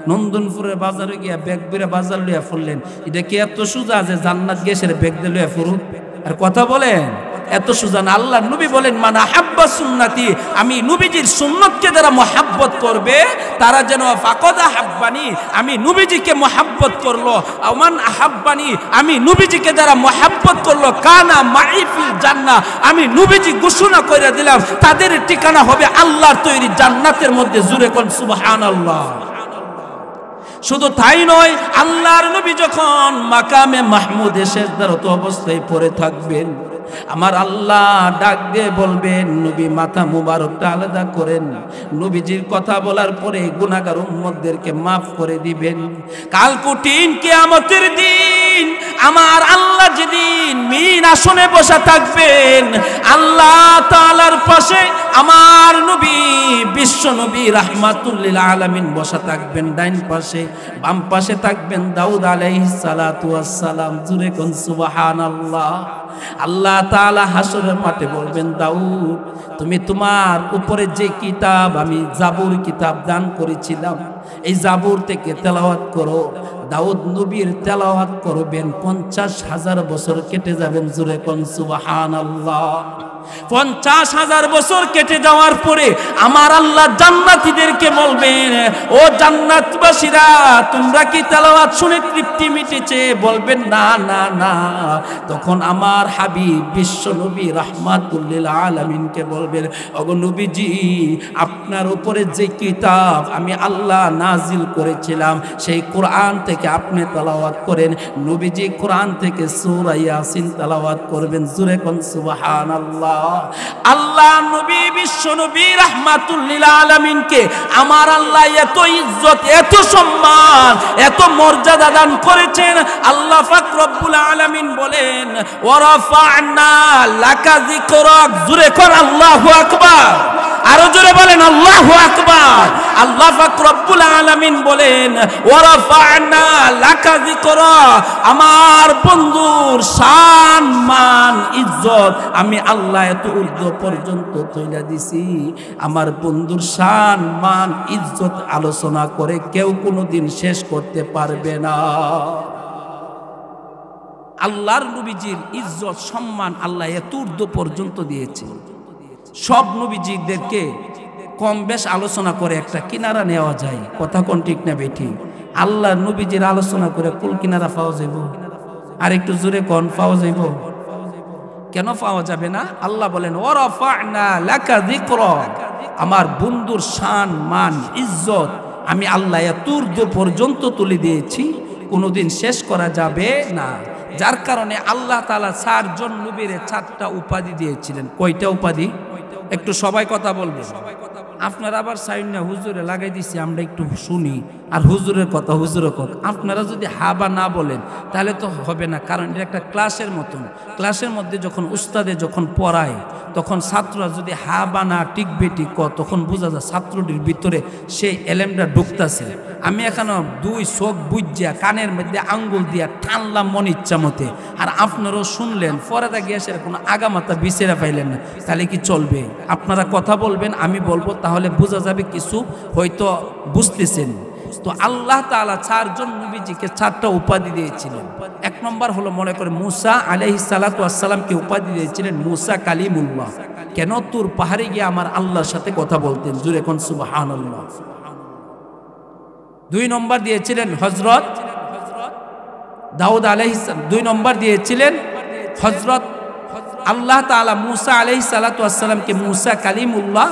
নন্দনপুরের বাজারে গিয়া ব্যাগ বেড়ে বাজার লইয়া ফুরলেন, এটা কি এত সোজা যে জান্নাত গেছের ব্যাগ দিয়ে লইয়া ফুরুন? আর কথা বলেন, এত সোজা না। আল্লাহ নবী বলেন, মান আহাব্বা সুন্নতি, আমি নবীজির সুন্নতকে যারা মহব্বত করবে তারা যেন ফাকাদ আহাব্বানি, আমি নবীজিকে মহব্বত করলো, মান আহাব্বানি, আমি নবীজিকে যারা মহব্বত করলো, কানা মাই ফিল জান্নাহ, আমি নবীজি ঘোষণা করে দিলাম তাদের ঠিকানা হবে আল্লাহর তৈরি জান্নাতের মধ্যে। জোরে কোন সুবহানাল্লাহ। শুধু তাই নয়, আল্লাহর নবী যখন মাকামে মাহমুদে সিজদারত অবস্থায় পড়ে থাকবেন, আমার আল্লাহ ডাক দিয়ে বলবেন, নবী মাথা মুবারকটা আলাদা করেন। নবীজির কথা বলার পরে গুনাহগার উম্মতদেরকে মাফ করে দিবেন। কাল কঠিন কিয়ামতের দিন আমার আল্লাহ যেদিন মিন আসনে বসা থাকবেন, আল্লাহ তাআলার পাশে আমার নবী বিশ্ব নবী রাহমাতুল লিল আলামিন বসা থাকবেন। ডাইন পাশে বাম পাশে থাকবেন দাউদ আলাইহিস সালাতু ওয়াস সালাম। জোরে কোন সুবহানাল্লাহ। আল্লাহ তাআলা হাসরের মাঠে বলবেন, দাউদ, তুমি তোমার উপরে যে কিতাব আমি জাবুর কিতাব দান করেছিলাম, এই জাবুর থেকে তেলাওয়াত করো। দাউদ নবীর তেলাওয়াত করবেন, 50,000 বছর কেটে যাবেন। জোরে কোন সুবহানাল্লাহ। 50,000 বছর কেটে যাওয়ার পরে আমার আল্লাহ জান্নাতীদেরকে বলবেন, ও জান্নাতবাসীরা, তোমরা কি তেলাওয়াত শুনে তৃপ্তি মিটেছে? বলবেন, না না না। তখন আমার হাবিব বিশ্ব নবী রাহমাতুল লিল আলামিনকে বলবেন, ওগো নবীজি, আপনার উপরে যে কিতাব আমি আল্লাহ নাজিল করেছিলাম সেই কোরআন থেকে আপনি তেলাওয়াত করেন। নবীজি কোরআন থেকে সূরা ইয়াসিন তেলাওয়াত করবেন। জোরে কোন সুবহানাল্লাহ। আল্লাহ নবী বিশ্ব নবী রাহমাতুল লিল আলামিনকে আমার আল্লাহ এত ইজ্জত, এত সম্মান, এত মর্যাদা দান করেছেন। আল্লাহ পাক রব্বুল আলামিন বলেন, ওয়া রাফা'না লাকা যিকরাক। জোরে কোন আল্লাহু আকবার। আরো জোরে বলেন আল্লাহু আকবার। আল্লাহ পাক রব্বুল আলামিন বলেন, ওয়া রাফা'না লাকা যিকরা, আমার বন্ধুর শান মান ইজ্জত আমি আল্লাহ এত ঊর্ধ্ব পর্যন্ত তুলে দিছি। আমার বন্ধুর শান মান ইজ্জত আলোচনা করে কেউ কোনোদিন শেষ করতে পারবে না। আল্লাহর নবীজির ইজ্জত সম্মান আল্লাহ এত ঊর্ধ্ব পর্যন্ত দিয়েছে। সব নবীজিদেরকে কম বেশ আলোচনা করে একটা কিনারা নেওয়া যায়। কথা কোন ঠিক না বেঠি? আল্লাহর নবীজির আলোচনা করে কুল কিনারা পাওয়া যাইব? আর একটু জোরে কোন পাওয়া যাইব? কেন পাওয়া যাবে না? আল্লাহ বলেন ওয়ারাফা'না লাকা যিকরাক, আমার বন্ধুর শান মান ইজ্জত আমি আল্লাহ এতদূর পর্যন্ত তুলে দিয়েছি, কোনোদিন শেষ করা যাবে না। যার কারণে আল্লাহ তাআলা 4 জন নবীরে 4টা উপাধি দিয়েছিলেন। কয়টা উপাধি? একটু সবাই কথা বলবেন। আপনারা আবার সাইন না হুজুরে লাগাই দিছি, আমরা একটু শুনি আর হুজুরের কথা হুজুরে কক। আপনারা যদি হা বা না বলেন তাহলে তো হবে না, কারণ এটা একটা ক্লাসের মতন। ক্লাসের মধ্যে যখন উস্তাদে যখন পড়ায় তখন ছাত্ররা যদি হা বা না টিকবে টিক তখন বোঝা যায় ছাত্রটির ভিতরে সেই এলেমটা ঢুকতেছে। আমি এখানে 2 চোখ বুঝিয়া কানের মধ্যে আঙ্গুল দিয়া টানলাম মন ইচ্ছা মতে, আর আপনারাও শুনলেন, পরে দা গ্যাসের কোনো আগামাতা বিছেরা পাইলেন না, তাহলে কি চলবে? আপনারা কথা বলবেন, আমি বলবো, তাহলে বোঝা যাবে কিছু হয়তো বুঝতেছেন। তো আল্লাহ তাআলা 4 জন নবীজিকে 4টা উপাধি দিয়েছিলেন। 1 নম্বর হলো মনে করে মুসা আলাইহিস সালাতু ওয়াস সালামকে উপাধি দিয়েছিলেন মুসা কালিমুল্লাহ। কেন? তুর পাহাড়ে গিয়ে আমার আল্লাহর সাথে কথা বলতেন। জুরে কোন সুবহানাল্লাহ। 2 নম্বর দিয়েছিলেন হযরত দাউদ আলাইহিস সালাম। 2 নম্বর দিয়েছিলেন হযরত আল্লাহ তাআলা মুসা আলাইহিস সালাতু ওয়াস সালামকে মুসা কালিমুল্লাহ,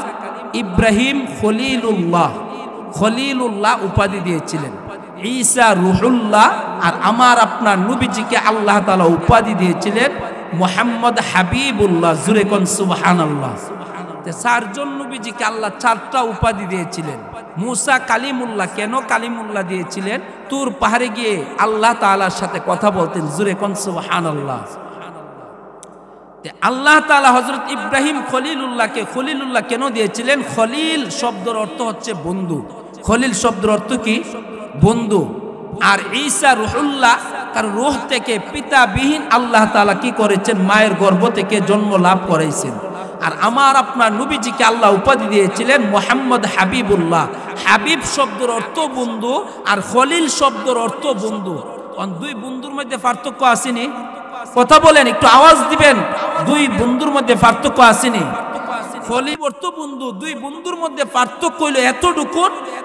ইব্রাহিম খলিলুল্লাহ, খলিলুল্লাহ উপাধি দিয়েছিলেন। ঈসা রুহুল্লাহ, আর আমার আপনার নবীজিকে আল্লাহ তাআলা উপাধি দিয়েছিলেন মুহাম্মদ হাবিবুল্লাহ। জুরে কোন সুবহানাল্লাহ। 4 জন নবীজিকে আল্লাহ 4টা উপাধি দিয়েছিলেন। মুসা কালিমুল্লাহ, কেন কালিমুল্লাহ দিয়েছিলেন? তুর পাহাড়ে গিয়ে আল্লাহ তাআলার সাথে কথা বলতেন। জুরে কোন সুবহানাল্লাহ। আল্লাহ তাআলা হযরত ইব্রাহিম খলিলুল্লাহকে খলিলুল্লাহ কেন দিয়েছিলেন? খলিল শব্দের অর্থ হচ্ছে বন্ধু। খলিল শব্দের অর্থ কি? বন্ধু। আর ঈসা রুহুল্লাহ, কারণ রূহ থেকে পিতাবিহীন আল্লাহ তাআলা কি করেছেন? মায়ের গর্ভ থেকে জন্ম লাভ করাইছেন। আর আমার আপনার নবীজিকে আল্লাহ উপাধি দিয়েছিলেন মুহাম্মদ হাবিবুল্লাহ। হাবিব শব্দের অর্থ বন্ধু, আর খলিল শব্দের অর্থ বন্ধু। 2 বন্ধুর মধ্যে পার্থক্য আসেনি? কথা বলেন, একটু আওয়াজ দিবেন। 2 বন্ধুর মধ্যে পার্থক্য আসেনি? খলিল অর্থ বন্ধু, 2 বন্ধুর মধ্যে পার্থক্য হইল এতটুকু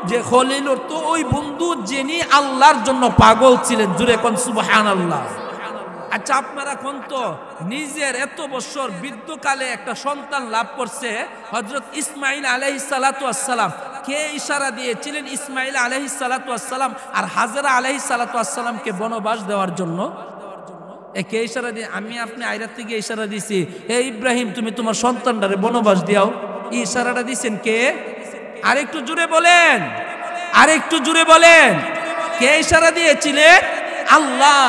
যে খলিল অর্থ ওই বন্ধু যিনি আল্লাহর জন্য পাগল ছিলেন। জুরে কোন সুবহানাল্লাহ। আচ্ছা, আপনারা কোন তো নিজের এত বছর বৃদ্ধকালে একটা সন্তান লাভ করছে হযরত ইসমাঈল আলাইহিস সালাতু ওয়াস সালাম। কে ইশারা দিয়েছিলেন ইসমাঈল আলাইহিস সালাতু ওয়াস সালাম আর হাজরা আলাইহিস সালাতু ওয়াস সালামকে বনবাস দেওয়ার জন্য? কে ইশারা দিয়ে? আমি আপনি আইরাত থেকে ইশারা দিছি, হে ইব্রাহিম তুমি তোমার সন্তানটারে বনবাস দিও। এই ইশারাটা দিছেন কে? আরেকটু জোরে বলেন, আরেকটু জোরে বলেন। কে ইশারা দিয়েছিলেন? আল্লাহ।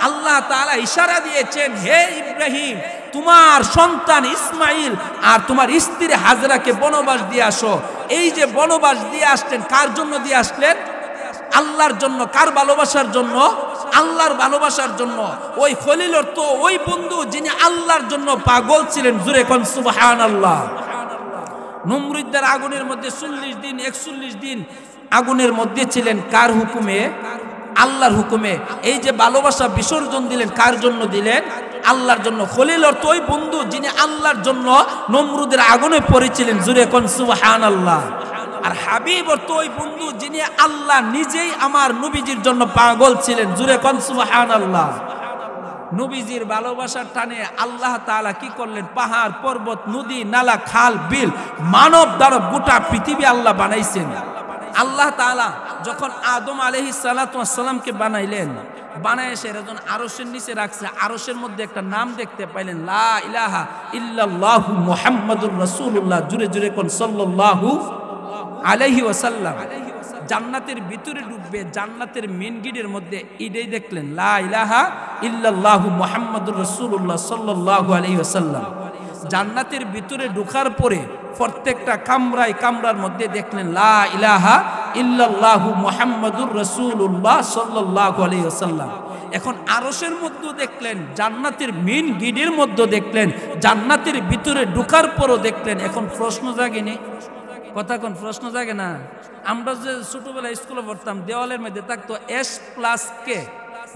আল্লাহ তাআলা ইশারা দিয়েছেন, হে ইব্রাহিম তোমার সন্তান ইসমাঈল আর তোমার স্ত্রী হাজরাকে বনবাস দিয়ে আসো। এই যে বনবাস দিয়ে আসলেন, কার জন্য দিয়ে আসলেন? আল্লাহর জন্য। কার ভালোবাসার জন্য? আল্লাহর ভালোবাসার জন্য। ওই খলিল অর্থ ওই বন্ধু যিনি আল্লাহর জন্য পাগল ছিলেন। জুরে কোন সুবহানাল্লাহ। নমরুদের আগুনের মধ্যে 40 দিন 41 দিন আগুনের মধ্যে ছিলেন। কার হুকুমে? আল্লাহর হুকুমে। এই যে ভালোবাসা বিসর্জন দিলেন, কার জন্য দিলেন? আল্লাহর জন্য। খলিল অর্থ ওই বন্ধু যিনি আল্লাহর জন্য নমরুদের আগুনে পড়েছিলেন। জুরে কোন সুবহানাল্লাহ। আর হাবিব অর্থ ওই বন্ধু যিনি আল্লাহ নিজেই আমার নবীজির জন্য পাগল ছিলেন। জুরে কোন সুবহানাল্লাহ। নবীজির ভালোবাসার টানে আল্লাহ তাআলা কি করলেন? পাহাড় পর্বত নদী নালা খাল বিল মানব দানব গোটা পৃথিবী আল্লাহ বানাইছেন। আল্লাহ তাআলা যখন আদম আলাইহিস সালাতু ওয়াস সালামকে বানাইলেন, বানায় সে যখন আরশের নিচে রাখছে, আরশের মধ্যে একটা নাম দেখতে পাইলেন, লা ইলাহা ইল্লাল্লাহু মুহাম্মাদুর রাসূলুল্লাহ। জুরে জুরে কোন সাল্লাল্লাহু আলাইহি ওয়াসাল্লাম। জান্নাতের ভিতরে ঢুকবে, জান্নাতের মেন গেটের মধ্যে এটাই দেখলেন, লা ইলাহা ইল্লাল্লাহু মুহাম্মাদুর রাসূলুল্লাহ সাল্লাল্লাহু আলাইহি ওয়াসাল্লাম। জান্নাতের ভিতরে ঢোকার পরে প্রত্যেকটা কামরায় কামরার মধ্যে দেখলেন, লা ইলাহা ইল্লাল্লাহু মুহাম্মাদুর রাসূলুল্লাহ সাল্লাল্লাহু আলাইহি ওয়াসাল্লাম। এখন আরশের মধ্যে দেখলেন, জান্নাতের মেন গেটের মধ্যে দেখলেন, জান্নাতের ভিতরে ঢোকার পরও দেখলেন। এখন প্রশ্ন জাগেনি? কথা কোন প্রশ্ন জাগে না? আমরা যে ছোটবেলায় স্কুলে পড়তাম, দেওয়ালের মধ্যে থাকতো S+K,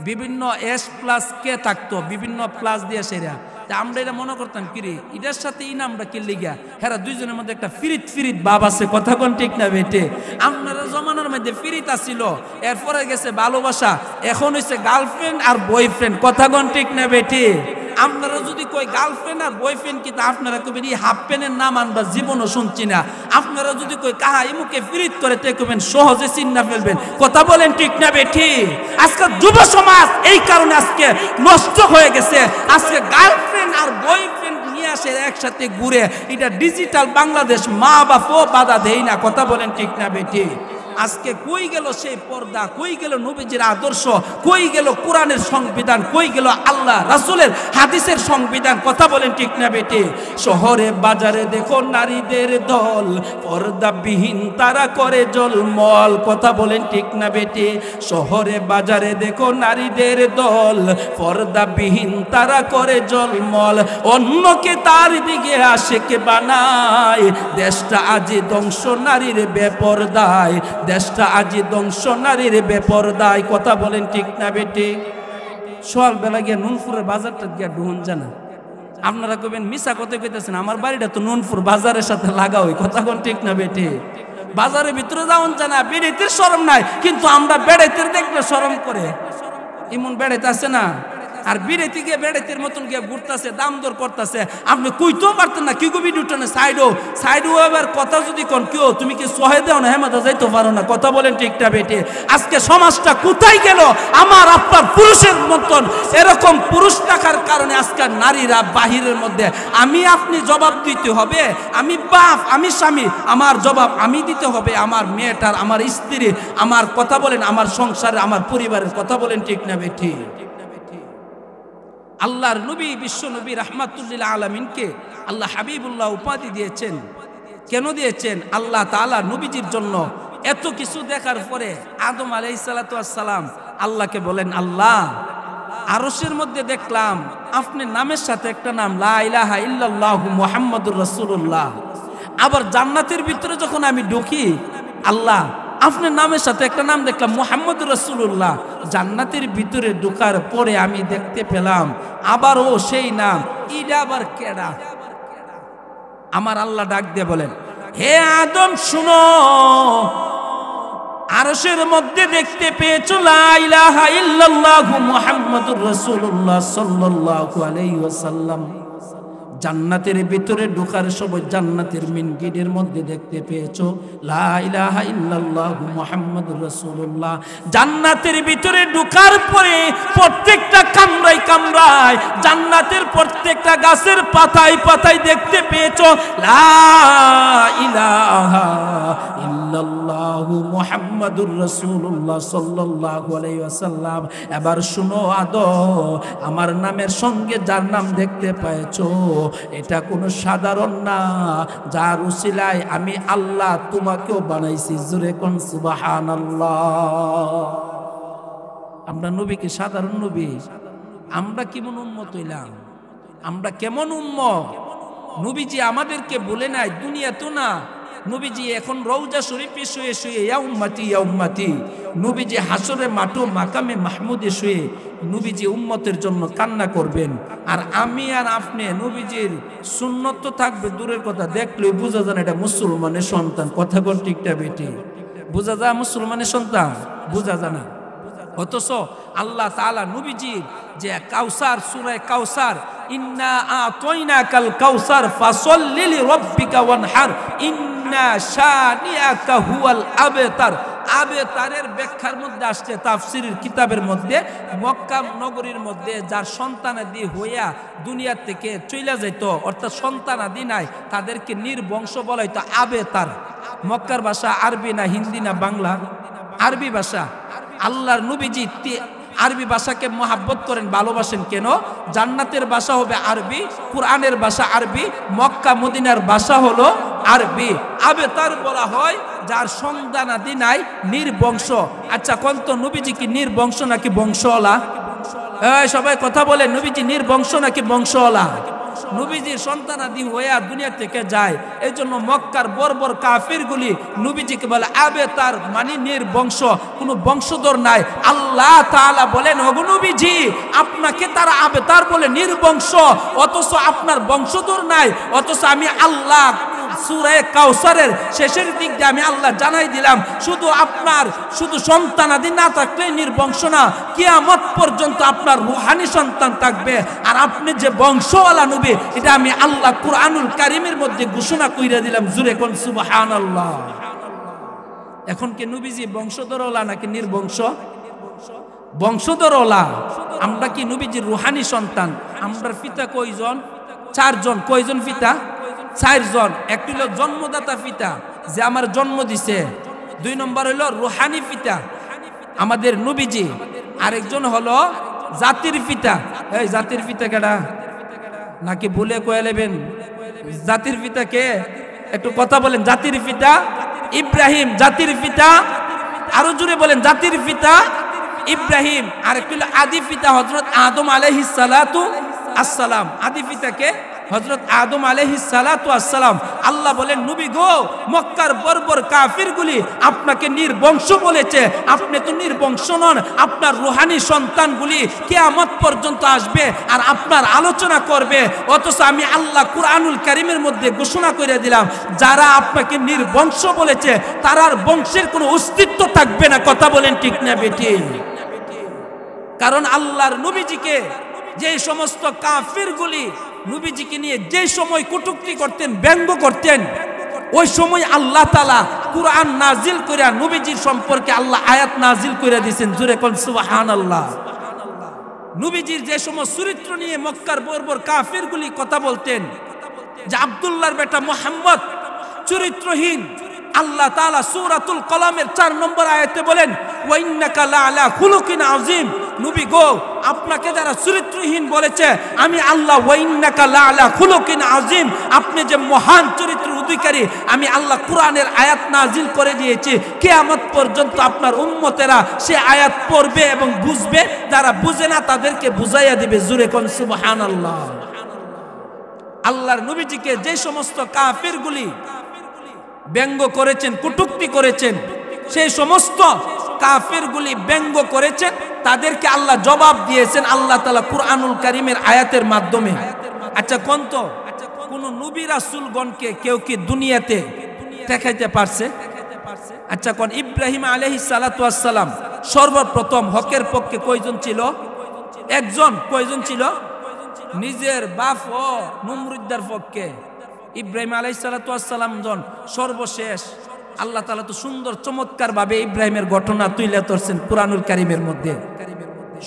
বিভিন্ন S+K থাকতো, বিভিন্ন প্লাস দিয়ে সেরা। তা আমরা এটা মনে করতাম কিরে এটার সাথে এই নামটা কি লিগা, হেরা দুইজনের মধ্যে একটা ফিরিত ফিরিত ভাব আছে। কথা কোন ঠিক না বেটে? আপনারা জমানার মধ্যে ফিরিত আসিল, এরপরে গেছে ভালোবাসা, এখন হইছে গার্লফ্রেন্ড আর বয়ফ্রেন্ড। কথা কোন ঠিক না বেটে? আপনারা যদি কই গার্লফ্রেন্ড আর বয়ফ্রেন্ড কি, তা আপনারা কবেন এই হাফ প্যান্টের নাম আমরা জীবনও শুনছি না। আপনারা যদি কই কাহা ইমুকে ফিরিত করে, তে কবেন সহজে চিন্না ফেলবেন। কথা বলেন ঠিক না বেঠি? আজকে যুব সমাজ এই কারণে আজকে নষ্ট হয়ে গেছে। আজকে গার্লফ্রেন্ড আর বয়ফ্রেন্ড নিয়ে আসে একসাথে ঘুরে, এটা ডিজিটাল বাংলাদেশ, মা বাপও বাধা দেয় না। কথা বলেন ঠিক না বেঠি? আজকে কই গেল সেই পর্দা, কই গেল নবীজির আদর্শ, কই গেল কোরআনের সংবিধান, কই গেল আল্লাহ রাসূলের হাদিসের সংবিধান? কথা বলেন ঠিক না বেটি? শহরে বাজারে দেখো নারীদের দল, পর্দাবিহীন তারা করে জলমল। কথা বলেন ঠিক না বেটি? শহরে বাজারে দেখো নারীদের দল, পর্দাবিহীন তারা করে জলমল। অন্যকে তার দিকে আশেক বানায়, দেশটা আজি ধ্বংস নারীর বেপরদায়, দেশটা আজি ধ্বংস নারীর বেপরদায়। কথা বলেন ঠিক না বেটি? সকালবেলা গিয়ে নুনপুরের বাজারটা গিয়ে ঢুন জানা, আপনারা কবেন মিশা কথা কইতেছেন, আমার বাড়িটা তো নুনপুর বাজারের সাথে লাগা হই। কথা কোন ঠিক না বেটি? বাজারের ভিতরে যাওন জানা, বেড়াইতে শরম নাই, কিন্তু আমরা বেড়াইতে দেখলে শরম করে। এমন বেড়াইতে আছে না, আর বিড়াইতে গিয়ে বেড়াইতের মতন গিয়ে ঘুরতেছে, দাম দর করতেছে। আপনি কইতেও পারতেন না, কি কবি দুটানে সাইডও এবার কথা যদি কোন কেউ তুমি কি সহে দেও না, হেমাদা যাইতে পারো না। কথা বলেন ঠিকটা বেটে? আজকে সমাজটা কোথায় গেল? আমার আপনার পুরুষের মতন এরকম পুরুষ থাকার কারণে আজকে নারীরা বাহিরের মধ্যে। আমি আপনি জবাব দিতে হবে, আমি বাপ, আমি স্বামী, আমার জবাব আমি দিতে হবে, আমার মেয়েটার, আমার স্ত্রী, আমার কথা বলেন আমার সংসারে, আমার পরিবারের। কথা বলেন ঠিক না বেঠি? আল্লাহর নবী, বিশ্ব নবী রাহমাতুল্লিল আলামিনকে আল্লাহ হাবিবুল্লাহ উপাধি দিয়েছেন। কেন দিয়েছেন? আল্লাহ তাআলা নবীজির জন্য এত কিছু দেখার পরে আদম আলাইহিস সালাতু ওয়াস সালাম আল্লাহকে বলেন, আল্লাহ আরশের মধ্যে দেখলাম আপনার নামের সাথে একটা নাম, লা ইলাহা ইল্লাল্লাহু মুহাম্মাদুর রাসূলুল্লাহ। আবার জান্নাতের ভিতরে যখন আমি ঢুকি, আল্লাহ আপনার নামের সাথে একটা নাম দেখলাম, মুহাম্মদুর রাসূলুল্লাহ। জান্নাতের ভিতরে ঢোকার পরে আমি দেখতে পেলাম আবারও সেই নাম। এটা আবার কেডা? আমার আল্লাহ ডাক দিয়ে বলেন, হে আদম শুনো, আরশের মধ্যে দেখতে পেয়েছো লা ইলাহা ইল্লাল্লাহু মুহাম্মাদুর রাসূলুল্লাহ সাল্লাল্লাহু আলাইহি ওয়াসাল্লাম। জান্নাতের ভিতরে ঢোকার সময় জান্নাতের মেন গেটের মধ্যে দেখতে পেয়েছো লা ইলাহা ইল্লাল্লাহু মুহাম্মাদুর রাসূলুল্লাহ। জান্নাতের ভিতরে ঢোকার পরে প্রত্যেকটা কামরায় কামরায়, জান্নাতের প্রত্যেকটা গাছের পাতায় পাতায় দেখতে পেয়েছো লা ইলাহা ইল্লাল্লাহু মুহাম্মাদুর রাসূলুল্লাহ সাল্লাল্লাহু আলাইহি ওয়াসাল্লাম। এবার শুনো আদম, আমার নামের সঙ্গে যার নাম দেখতে পেয়েছো, এটা কোনো সাধারণ না, যার উসিলায় আমি আল্লাহ তোমাকেও বানাইছি। জোরে কোন সুবহানাল্লাহ। আমরা নবী কি সাধারণ নবী? আমরা কেমন উম্মত হইলাম? আমরা কেমন উম্মত? নবীজি আমাদেরকে বলে নাই দুনিয়া তো না, নবীজি এখন রওজা শরীফে শুয়ে শুয়ে ইয়া উম্মতি ইয়া উম্মতি, নবীজি হাসরে মাঠো মাকামে মাহমুদে শুয়ে নবীজি উম্মতের জন্য কান্না করবেন। আর আমি আর আপনি নবীজির সুন্নত তো থাকবে দূরের কথা, দেখলেই বোঝা যায় এটা মুসলমানের সন্তান। কথা বল ঠিকটা বেটি? বোঝা যায় মুসলমানের সন্তান? বোঝা যায় না। অথচ আল্লাহ তাআলা নবীজির যে কাউসার, সূরা কাউসার, ইন্না আতাইনাকাল কাউসার ফাসাল্লি লিরাব্বিকা ওয়ানহার ইন্না শানিআকা হুয়াল আবতার। আবতারের ব্যাখ্যার মধ্যে আসছে তাফসীরের কিতাবের মধ্যে, মক্কা নগরীর মধ্যে যার সন্তানাদি হইয়া দুনিয়া থেকে চলে যাইত, অর্থাৎ সন্তানাদি নাই, তাদেরকে নির্বংশ বলা হইতো আবতার। মক্কার ভাষা আরবি না হিন্দি না বাংলা? আরবি ভাষা। আল্লাহর নবীজি আরবি ভাষাকে মহাব্বত করেন, ভালোবাসেন। কেন? জান্নাতের ভাষা হবে আরবি, কুরআনের ভাষা আরবি, মক্কা মদিনার ভাষা হলো আরবি। আবতার বলা হয় যার সন্তানাদি নাই, নির্বংশ। আচ্ছা কোন তো নবীজি কি নির্বংশ নাকি বংশওয়ালা? সবাই কথা বলে, নবীজি নির্বংশ নাকি বংশওয়ালা? নবীজির সন্তানাদি হইয়া দুনিয়া থেকে যায়, এই জন্য মক্কার বর্বর কাফিরগুলি নবীজিকে বলে আবেতার, মানে নির্বংশ, কোনো বংশধর নাই। আল্লাহ তাআলা বলেন, ওগো নবীজি আপনাকে তারা আবেতার বলে, নির্বংশ, অথচ আপনার বংশধর নাই। অথচ আমি আল্লাহ সূরা কাউসারের শেষের দিক দিয়ে আমি আল্লাহ জানাই দিলাম, শুধু আপনার শুধু সন্তানাদি না থাকলে নির্বংশ না, কিয়ামত পর্যন্ত আপনার রূহানি সন্তান থাকবে। আর আপনি যে বংশওয়ালা নবী, এটা আমি আল্লাহ কুরআনুল কারীমের মধ্যে ঘোষণা কইরা দিলাম। জোরে কোন সুবহানাল্লাহ। এখন কি নবীজি বংশধরওয়ালা নাকি নির্বংশ? বংশধরওয়ালা। আমরা কি নবীজির রূহানি সন্তান? আমরার পিতা কয়জন? 4 জন। কয়জন পিতা? 4 জন। একটি হলো জন্মদাতা পিতা, যে আমার জন্ম দিছে। 2 নম্বর হলো রূহানি পিতা আমাদের নবীজি। আরেকজন হলো জাতির পিতা। এই জাতির পিতা কেডা? নাকি ভুলে কয়ে নেবেন? জাতির পিতা কে? একটু কথা বলেন। জাতির পিতা ইব্রাহিম। জাতির পিতা আরো জোরে বলেন। জাতির পিতা ইব্রাহিম। আর একটু হলো আদি পিতা হযরত আদম আলাইহিস সালাতু আসসালাম। আদি পিতাকে হযরত আদম আলাইহিস সালাতু আসসালাম। আল্লাহ বলেন, নবী গো, মক্কার বর্বর কাফিরগুলি আপনাকে নির্বংশ বলেছে। আপনি তো নির্বংশ নন। আপনার রূহানি সন্তানগুলি কিয়ামত পর্যন্ত আসবে আর আপনার আলোচনা করবে। অথচ আমি আল্লাহ কুরআনুল কারীমের মধ্যে ঘোষণা করে দিলাম, যারা আপনাকে নির্বংশ বলেছে তারার বংশের কোনো অস্তিত্ব থাকবে না। কথা বলেন ঠিক না বেটি? কারণ আল্লাহর নবীজিকে যে সমস্ত কাফিরগুলি নবীজিকে নিয়ে যে সময় কটূক্তি করতেন, ব্যঙ্গ করতেন, ওই সময় আল্লাহ তাআলা কুরআন নাজিল করে নবীজির সম্পর্কে আল্লাহ আয়াত নাজিল করে দিয়েছেন। জোরে কোন সুবহানাল্লাহ। নবীজির যে সমস্ত চরিত্র নিয়ে মক্কার বর্বর কাফিরগুলি কথা বলতেন, যে আব্দুল্লাহর বেটা মুহাম্মদ চরিত্রহীন, আল্লাহ তাআলা সূরাতুল কলমের 4 নম্বর আয়াতে বলেন, ওয়া ইন্নাকা লাআলা খুলুকিন আযীম। নবী গো, আপনাকে যারা চরিত্রহীন বলেছে, আমি আল্লাহ ওয়া ইন্নাকা লাআলা খুলুকিন আযীম, আপনি যে মহান চরিত্রের অধিকারী, আমি আল্লাহ কুরআনের আয়াত নাজিল করে দিয়েছি। কিয়ামত পর্যন্ত আপনার উম্মতেরা সে আয়াত পড়বে এবং বুঝবে, যারা বুঝে না তাদেরকে বুঝাইয়া দিবে। জোরে কোন সুবহানাল্লাহ। আল্লাহর নবীজিকে যে সমস্ত কাফিরগুলি ব্যঙ্গ করেছেন, কটূক্তি করেছেন, সেই সমস্ত কাফিরগুলি ব্যঙ্গ করেছেন, তাদেরকে আল্লাহ জবাব দিয়েছেন আল্লাহ তাআলা কুরআনুল কারীমের আয়াতের মাধ্যমে। আচ্ছা কোন তো কোন নবী রাসূলগণকে কেউ কি দুনিয়াতে দেখাইতে পারছে? আচ্ছা কোন ইব্রাহিম আলাইহিস সালাতু ওয়াস সালাম সর্বপ্রথম হকের পক্ষে কয়জন ছিল? একজন। কয়জন ছিল? নিজের বাপ ও নমরুদ্দার পক্ষে ইব্রাহিম আলাইহিস সালাতু ওয়াস সালাম জন সর্বশেষ। আল্লাহ তাআলা তো সুন্দর চমৎকার ভাবে ইব্রাহিমের ঘটনা তুলে ধরছেন কুরআনুল কারীমের মধ্যে।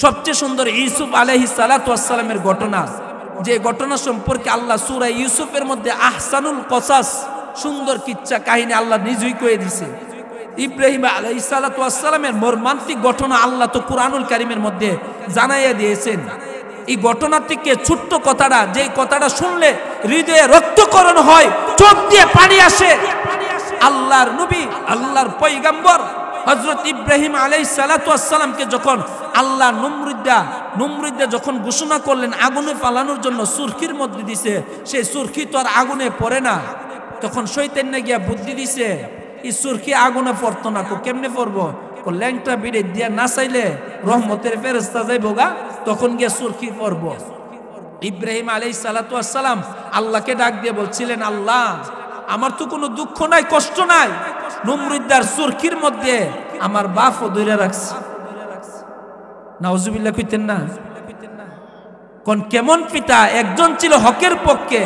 সবচেয়ে সুন্দর ইউসুফ আলাইহিস সালাতু ওয়াস সালামের ঘটনা, যে ঘটনা সম্পর্কে আল্লাহ সূরা ইউসুফের মধ্যে আহসানুল কসাস, সুন্দর কিচ্ছা কাহিনী আল্লাহ নিজেই কয়ে দিয়েছে। ইব্রাহিম আলাইহিস সালাতু ওয়াস সালামের মর্মান্তিক ঘটনা আল্লাহ তো কুরআনুল কারীমের মধ্যে জানাইয়া দিয়েছেন। এই ঘটনা থেকে ছোট্ট কথাটা, যে কথাটা শুনলে হৃদয়ে রক্তকরণ হয়, চোখ দিয়ে পানি আসে, আল্লাহর নবী, আল্লাহর পয়গম্বর হযরত ইব্রাহিম আলাইহিস সালাতু ওয়াস সালামকে যখন আল্লাহ নমরুদ্দা যখন ঘোষণা করলেন আগুনে ফালানোর জন্য, সুরখির মধ্যে দিছে, সেই সুরখি তো আর আগুনে পড়ে না। তখন শয়তান না গিয়া বুদ্ধি দিছে, এই সুরখি আগুনে পড়তো না, কেমনে পড়বো? ল্যাংটা বিড়ে দিয়া না চাইলে রহমতের ফেরেশতা যাইবো গা, তখন গিয়া সুরখি পড়বো। ইব্রাহিম আলাইহিস সালাতু ওয়াস সালাম আল্লাহকে ডাক দিয়ে বলছিলেন, আল্লাহ আমার তো কোনো দুঃখ নাই, কষ্ট নাই, নমরুদ্দার সুরখির মধ্যে আমার বাপও ধরে রাখছে। নাউজুবিল্লাহ কইতেন না? কোন কেমন পিতা! একজন ছিল হকের পক্ষে।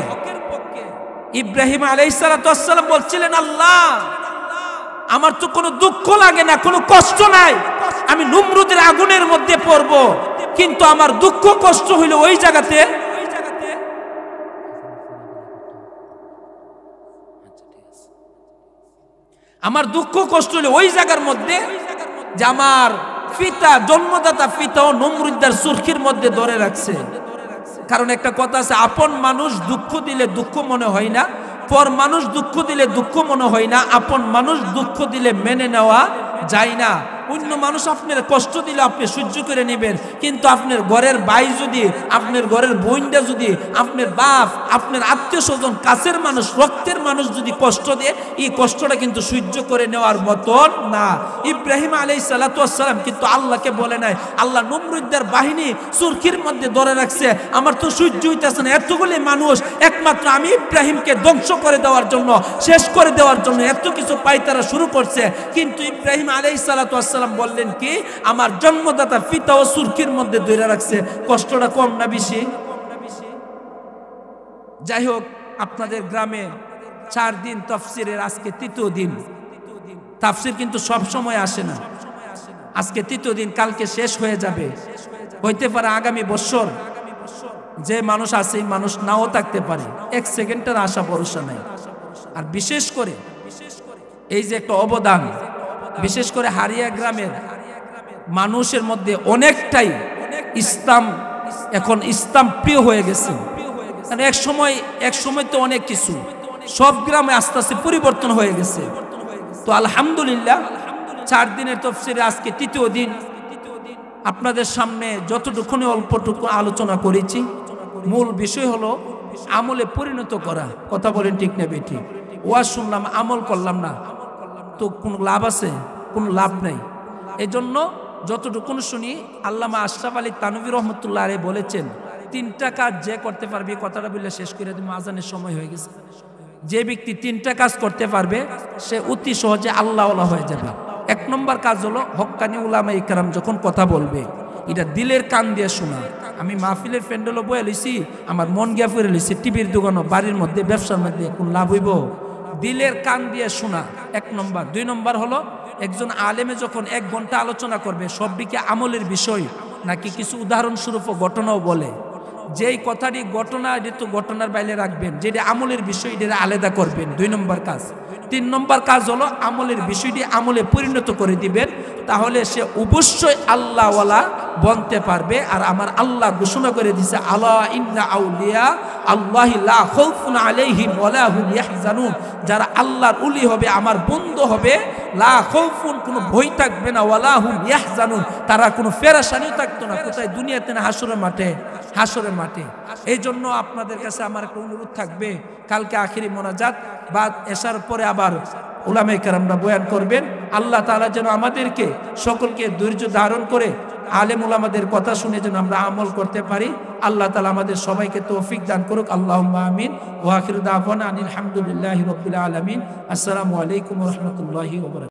ইব্রাহিম আলাইহিস সালাতু ওয়াস সালাম বলছিলেন, আল্লাহ আমার তো কোনো দুঃখ লাগে না, কোনো কষ্ট নাই, আমি নমরুদের আগুনের মধ্যে পড়ব, কিন্তু আমার দুঃখ কষ্ট হইল ওই জায়গাতে, আমার দুঃখ কষ্ট হইল ওই জায়গার মধ্যে যে আমার পিতা, জন্মদাতা পিতাও নমরুদ্দার সুরখির মধ্যে ধরে রাখছে। কারণ একটা কথা আছে, আপন মানুষ দুঃখ দিলে দুঃখ মনে হয় না, পর মানুষ দুঃখ দিলে দুঃখ মনে হয় না, আপন মানুষ দুঃখ দিলে মেনে নেওয়া যায় না। অন্য মানুষ আপনার কষ্ট দিলে আপনি সহ্য করে নেবেন, কিন্তু আপনার ঘরের ভাই যদি, আপনার ঘরের বোনটা যদি, আপনার বাপ, আপনার আত্মীয় স্বজন, কাছের মানুষ, রক্তের মানুষ যদি কষ্ট দেয়, এই কষ্টটা কিন্তু সহ্য করে নেওয়ার মতন না। ইব্রাহিম আলাইহিস সালাতু ওয়াস সালাম কিন্তু আল্লাহকে বলে নাই, আল্লাহ নমরুদের বাহিনী সুরকির মধ্যে ধরে রাখছে, আমার তো সহ্য হইতেছে না, এতগুলি মানুষ, একমাত্র আমি ইব্রাহিমকে ধ্বংস করে দেওয়ার জন্য, শেষ করে দেওয়ার জন্য এত কিছু পাইতারা শুরু করছে। কিন্তু ইব্রাহিম আলাইহিস সালাতু ওয়াস সালাম বললেন কি, আমার জন্মদাতা পিতাও সুরকির মধ্যে ধরে রাখছে, কষ্টটা কম না বেশি? যাই হোক, আপনাদের গ্রামে 4 দিন তাফসীরের, আজকে 3য় দিন। তাফসীর কিন্তু সব সময় আসে না, আজকে 3য় দিন, কালকে শেষ হয়ে যাবে। হইতে পারে আগামী বছর যে মানুষ আছে এই মানুষ নাও থাকতে পারে, 1 সেকেন্ডের আশা ভরসা নাই। আর বিশেষ করে এই যে একটা অবদান, বিশেষ করে হারিয়া গ্রামের মানুষের মধ্যে অনেকটাই ইসলাম, এখন ইসলাম প্রিয় হয়ে গেছে। কারণ এক সময় তো অনেক কিছু, সব গ্রামে আস্তে আস্তে পরিবর্তন হয়ে গেছে। তো আলহামদুলিল্লাহ 4 দিনের তাফসীরে আজকে 3য় দিন। আপনাদের সামনে যতটুকুনি অল্পটুকু আলোচনা করেছি, মূল বিষয় হলো আমলে পরিণত করা। কথা বলেন ঠিক না বেঠিক? ওয়াজ শুনলাম, আমল করলাম না, তো কোনো লাভ আছে? কোনো লাভ নাই। এই জন্য যতটুকুন শুনি, আল্লামা আশরাফ আলী তানভী রহমতুল্লাহ আলাইহি বলেছেন, 3টা কাজ যে করতে পারবে, কথাটা বললে শেষ করে দেবো, আজানের সময় হয়ে গেছে। যে ব্যক্তি 3টা কাজ করতে পারবে সে অতি সহজে আল্লাহওয়ালা হয়ে যাবে। 1 নম্বর কাজ হলো হক্কানি উলামা ইকরাম যখন কথা বলবে, এটা দিলের কান দিয়ে শোনা। আমি মাহফিলের প্যান্ডেলও বয়ে লইছি, আমার মন গিয়া ফিরে লইছি, টিভির দোকানও, বাড়ির মধ্যে, ব্যবসার মধ্যে, কোন লাভ হইব? দিলের কান দিয়ে শোনা, 1 নম্বর। 2 নম্বর হলো একজন আলেমে যখন 1 ঘন্টা আলোচনা করবে, সবদিকে আমলের বিষয় নাকি কিছু উদাহরণস্বরূপ ঘটনাও বলে, যেই কথাটি ঘটনা, এটা তো ঘটনার বাইরে রাখবেন, যেটা আমলের বিষয় এটা আলাদা করবেন। 2 নম্বর কাজ। 3 নম্বর কাজ হলো আমলের বিষয়টি আমলে পরিণত করে দিবেন, তাহলে সে অবশ্যই আল্লাহওয়ালা বনতে পারবে। আর আমার আল্লাহ ঘোষণা করে দিয়েছে, আলা ইন্না আউলিয়া আল্লাহি লা খাউফুন আলাইহিম ওয়ালা হুম ইয়াহজানুন, যারা আল্লাহর ওলি হবে, আমার বন্ধু হবে, লা খাউফুন, কোনো ভয় থাকবে না, ওয়ালা হুম ইয়াহজানুন, তারা কোনো পেরেশানিও থাকতো না। কোথায়? দুনিয়াতে না, হাসরের মাঠে। হাসরের মাঠে। এই জন্য আপনাদের কাছে আমার একটা অনুরোধ থাকবে, কালকে আখিরি মোনাজাত, বাদ এশার পরে আবার উলামায়ে কেরামরা বয়ান করবেন। আল্লাহ তাআলা যেন আমাদেরকে সকলকে ধৈর্য ধারণ করে আলেম উলামাদের কথা শুনে যেন আমরা আমল করতে পারি। আল্লাহ তাআলা আমাদের সবাইকে তৌফিক দান করুক। আল্লাহুম্মা আমিন। ওয়া আখিরু দাওয়ানা আনিল হামদুলিল্লাহি রাব্বিল আলামিন। আসসালামু আলাইকুম ওয়া রাহমাতুল্লাহি ওয়া বারাকাতুহু।